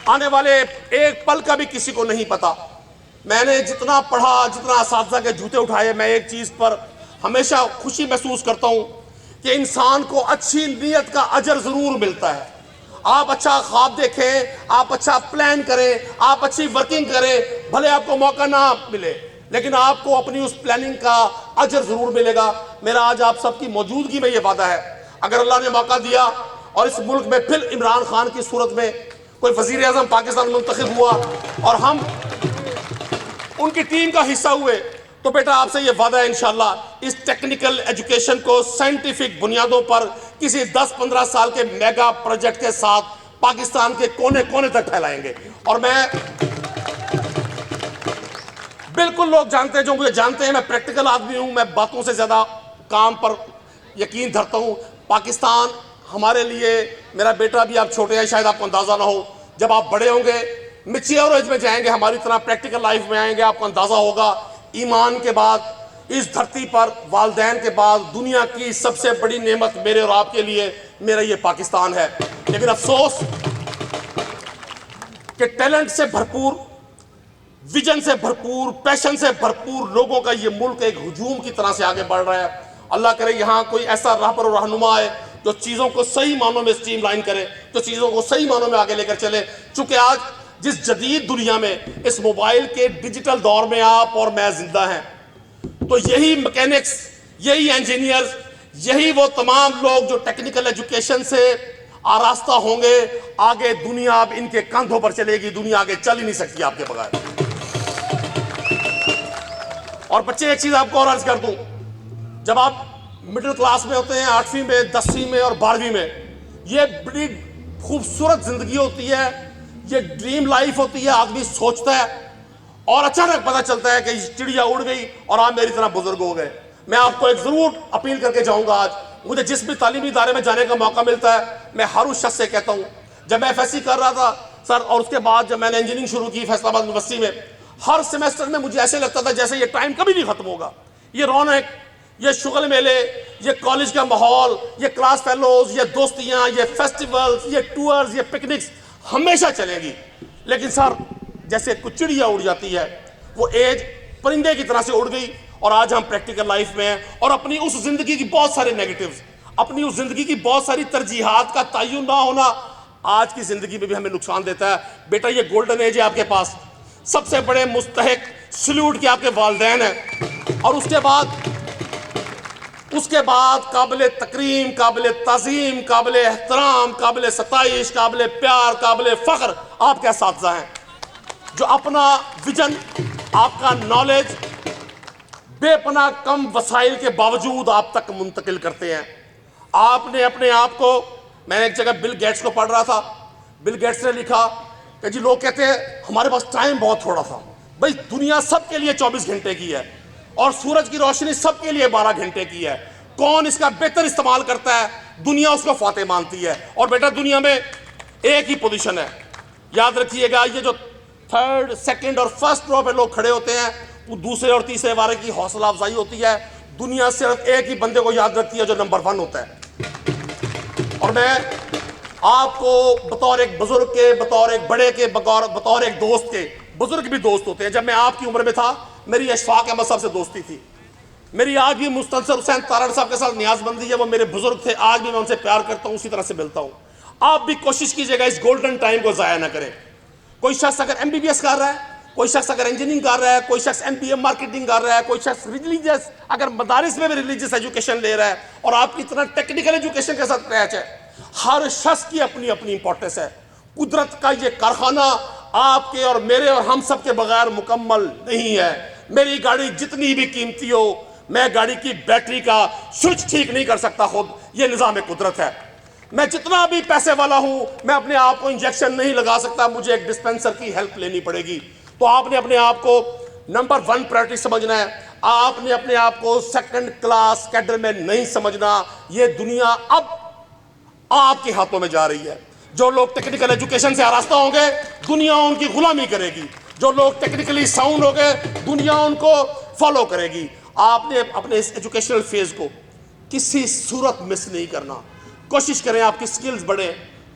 आने वाले एक पल का भी किसी को नहीं पता, मैंने जितना पढ़ा, जितना असातिज़ा के जूते उठाए, मैं एक चीज़ पर हमेशा खुशी महसूस करता हूँ कि इंसान को अच्छी नीयत का अजर ज़रूर मिलता है। आप अच्छा ख्वाब देखें, आप अच्छा प्लान करें, आप अच्छी वर्किंग करें, भले आपको मौका ना मिले, लेकिन आपको अपनी उस प्लानिंग का अजर ज़रूर मिलेगा। मेरा आज आप सबकी मौजूदगी में ये वादा है, अगर अल्लाह ने मौका दिया और इस मुल्क में फिर इमरान खान की सूरत में कोई वज़ीर आज़म पाकिस्तान मुंतखब हुआ और हम उनकी टीम का हिस्सा हुए, तो बेटा आपसे ये वादा है इंशाल्लाह इस टेक्निकल एजुकेशन को साइंटिफिक बुनियादों पर किसी 10-15 साल के मेगा प्रोजेक्ट के साथ पाकिस्तान के कोने कोने तक फैलाएंगे। और मैं बिल्कुल, लोग जानते हैं, जो मुझे जानते हैं, मैं प्रैक्टिकल आदमी हूं, मैं बातों से ज़्यादा काम पर यकीन धरता हूं। पाकिस्तान हमारे लिए, मेरा बेटा भी, आप छोटे हैं शायद आपको अंदाज़ा ना हो, जब आप बड़े होंगे, मैच्योर एज में जाएंगे, हमारी तरह प्रैक्टिकल लाइफ में आएंगे, आपको अंदाज़ा होगा ईमान के बाद इस धरती पर, वालदैन के बाद दुनिया की सबसे बड़ी नेमत मेरे और आपके लिए मेरा ये पाकिस्तान है। लेकिन अफसोस कि टैलेंट से भरपूर, विजन से भरपूर, पैशन से भरपूर लोगों का ये मुल्क एक हुजूम की तरह से आगे बढ़ रहा है। अल्लाह करे यहाँ कोई ऐसा रहबर और रहनुमा है जो चीज़ों को सही मानों में स्ट्रीमलाइन करे, जो चीज़ों को सही मानों में आगे लेकर चले। चूँकि आज जिस जदीद दुनिया में, इस मोबाइल के डिजिटल दौर में आप और मैं जिंदा हैं, तो यही मैकेनिक्स, यही इंजीनियर्स, यही वो तमाम लोग जो टेक्निकल एजुकेशन से आरास्ता होंगे, आगे दुनिया अब इनके कंधों पर चलेगी। दुनिया आगे चल ही नहीं सकती आपके बगैर। और बच्चे, एक चीज़ आपको और अर्ज कर दूं, जब आप मिडिल क्लास में होते हैं, 8वीं में, 10वीं में और 12वीं में, ये बड़ी खूबसूरत ज़िंदगी होती है, ये ड्रीम लाइफ होती है। आदमी सोचता है और अचानक पता चलता है कि चिड़िया उड़ गई और आप मेरी तरह बुजुर्ग हो गए। मैं आपको एक ज़रूर अपील करके जाऊँगा, आज मुझे जिस भी तालीमी इदारे में जाने का मौका मिलता है, मैं हर उस शख्स से कहता हूँ, जब मैं FSC कर रहा था सर, और उसके बाद जब मैंने इंजीनियरिंग शुरू की फैसलाबाद यूनिवर्सिटी में, हर सेमेस्टर में मुझे ऐसे लगता था जैसे ये टाइम कभी नहीं खत्म होगा। ये रौनक, ये शुगल मेले, ये कॉलेज का माहौल, ये क्लास फेलोज, ये दोस्तियाँ, ये फेस्टिवल्स, ये टूर्स, ये पिकनिक्स हमेशा चलेंगी। लेकिन सर, जैसे कुछ चिड़िया उड़ जाती है, वो एज परिंदे की तरह से उड़ गई और आज हम प्रैक्टिकल लाइफ में हैं और अपनी उस जिंदगी की बहुत सारे नेगेटिव्स, अपनी उस जिंदगी की बहुत सारी तरजीहात का तयन ना होना आज की जिंदगी में भी हमें नुकसान देता है। बेटा, ये गोल्डन एज है आपके पास, सबसे बड़े मुस्तहिक सल्यूट के आपके वालिदैन हैं, और उसके बाद काबिल तकरीम, काबिल ताज़ीम, काबिल एहतराम, काबिल सताइश, काबिल प्यार, काबिल फ़ख्र आपके असातिज़ा हैं, जो अपना विजन, आपका नॉलेज बेपनाह कम वसाइल के बावजूद आप तक मुंतकिल करते हैं। आपने अपने आप को, मैंने एक जगह बिल गेट्स को पढ़ रहा था, बिल गेट्स ने लिखा कि जी लोग कहते हैं हमारे पास टाइम बहुत थोड़ा था। भाई, दुनिया सबके लिए 24 घंटे की है और सूरज की रोशनी सबके लिए 12 घंटे की है। कौन इसका बेहतर इस्तेमाल करता है, दुनिया उसको फाते मानती है। और बेटा, दुनिया में एक ही पोजीशन है, याद रखिएगा। ये जो 3rd, 2nd और 1st रो पे लोग खड़े होते हैं, वो दूसरे और तीसरे वाले की हौसला अफजाई होती है। दुनिया सिर्फ एक ही बंदे को याद रखती है जो नंबर 1 होता है। और मैं आपको बतौर एक बुजुर्ग के, बतौर एक बड़े के, बतौर एक दोस्त के, बुजुर्ग भी दोस्त होते हैं। जब मैं आपकी उम्र में था, मेरी अशफाक अहमद साहब से दोस्ती थी। मेरी आज भी मुस्तनसर हुसैन तारड़ साहब के साथ नियाजबंदी है। वो मेरे बुजुर्ग थे, आज भी मैं उनसे प्यार करता हूँ, उसी तरह से मिलता हूँ। आप भी कोशिश कीजिएगा इस गोल्डन टाइम को ज़ाया ना करें। कोई शख्स अगर MBBS कर रहा है, कोई शख्स अगर इंजीनियरिंग कर रहा है, कोई शख्स MBA मार्केटिंग कर रहा है, कोई शख्स रिलीजियस, अगर मदारिस में भी रिलीजियस एजुकेशन ले रहा है, और आपकी इतना टेक्निकल एजुकेशन के साथ अटैच है। हर शख्स की अपनी अपनी इंपॉर्टेंस है। कुदरत का ये कारखाना आपके और मेरे और हम सब के बगैर मुकम्मल नहीं है। मेरी गाड़ी जितनी भी कीमती हो, मैं गाड़ी की बैटरी का स्विच ठीक नहीं कर सकता खुद, ये निज़ाम कुदरत है। मैं जितना भी पैसे वाला हूं, मैं अपने आप को इंजेक्शन नहीं लगा सकता, मुझे एक डिस्पेंसर की हेल्प लेनी पड़ेगी। तो आपने अपने आप को नंबर 1 प्रायोरिटी समझना है। आपने अपने आप को 2nd क्लास कैडर में नहीं समझना। ये दुनिया अब आपके हाथों में जा रही है। जो लोग टेक्निकल एजुकेशन से आरास्ता होंगे, दुनिया उनकी गुलामी करेगी। जो लोग टेक्निकली साउंड हो गए, दुनिया उनको फॉलो करेगी। आपने अपने इस एजुकेशनल फेज को किसी सूरत मिस नहीं करना। कोशिश करें आपकी स्किल्स बढ़े,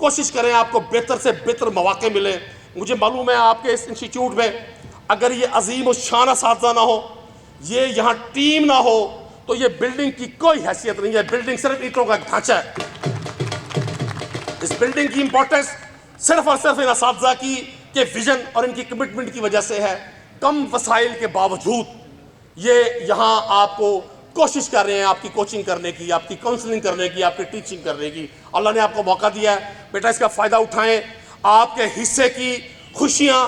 कोशिश करें आपको बेहतर से बेहतर मौके मिले। मुझे मालूम है आपके इस इंस्टीट्यूट में अगर ये अजीम और शान असातिज़ा ना हो, ये यहाँ टीम ना हो, तो ये बिल्डिंग की कोई हैसियत नहीं है। बिल्डिंग सिर्फ ईंटों का ढांचा है। इस बिल्डिंग की इंपॉर्टेंस सिर्फ और सिर्फ इन असातिज़ा की के विजन और इनकी कमिटमेंट की वजह से है। कम वसाइल के बावजूद ये यहाँ आपको कोशिश कर रहे हैं आपकी कोचिंग करने की, आपकी काउंसलिंग करने की, आपकी टीचिंग करने की। अल्लाह ने आपको मौका दिया है, बेटा इसका फ़ायदा उठाएं। आपके हिस्से की खुशियाँ,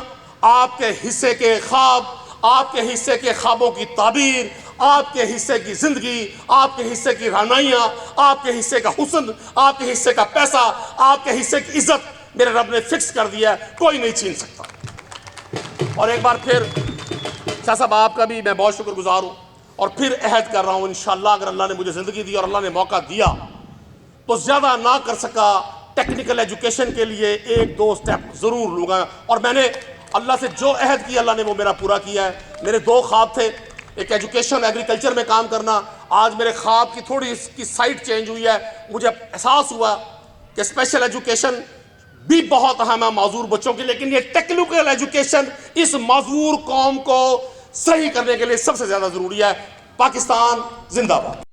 आपके हिस्से के ख्वाब, आपके हिस्से के ख्वाबों की ताबीर, आपके हिस्से की ज़िंदगी, आपके हिस्से की रहनुमाइयाँ, आपके हिस्से का हुस्न, आपके हिस्से का पैसा, आपके हिस्से की इज्जत मेरे रब ने फिक्स कर दिया है, कोई नहीं छीन सकता। और एक बार फिर शाह साहब आपका भी मैं बहुत शुक्रगुजार हूँ और फिर अहद कर रहा हूँ, इंशाअल्लाह अगर अल्लाह ने मुझे ज़िंदगी दी और अल्लाह ने मौका दिया तो ज़्यादा ना कर सका, टेक्निकल एजुकेशन के लिए 1-2 स्टेप ज़रूर लूँगा। और मैंने अल्लाह से जो अहद किया अल्लाह ने वो मेरा पूरा किया है। मेरे 2 ख्वाब थे, एक एजुकेशन एग्रीकल्चर में काम करना। आज मेरे ख्वाब की थोड़ी इसकी साइड चेंज हुई है। मुझे एहसास हुआ कि स्पेशल एजुकेशन भी बहुत अहम है माजूर बच्चों की, लेकिन ये टेक्निकल एजुकेशन इस माजूर कौम को सही करने के लिए सबसे ज़्यादा ज़रूरी है। पाकिस्तान जिंदाबाद।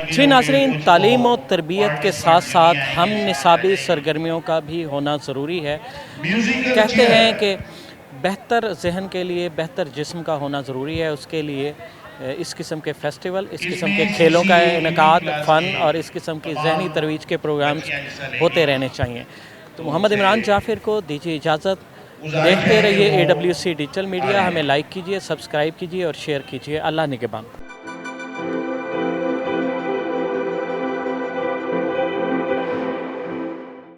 जी नाज़रीन, तालीम और तरबियत के साथ साथ हम निसाबी सरगर्मियों का भी होना ज़रूरी है। कहते हैं कि बेहतर जहन के लिए बेहतर जिस्म का होना ज़रूरी है। उसके लिए इस किस्म के फेस्टिवल, इस किस्म के खेलों का इनेकाद, फ़न और इस किस्म की जहनी तरवीज के प्रोग्राम्स होते रहने चाहिए। तो मोहम्मद इमरान जाफिर को दीजिए इजाज़त। देखते रहिए AWC डिजिटल मीडिया। हमें लाइक कीजिए, सब्सक्राइब कीजिए और शेयर कीजिए। अल्लाह निगहबान।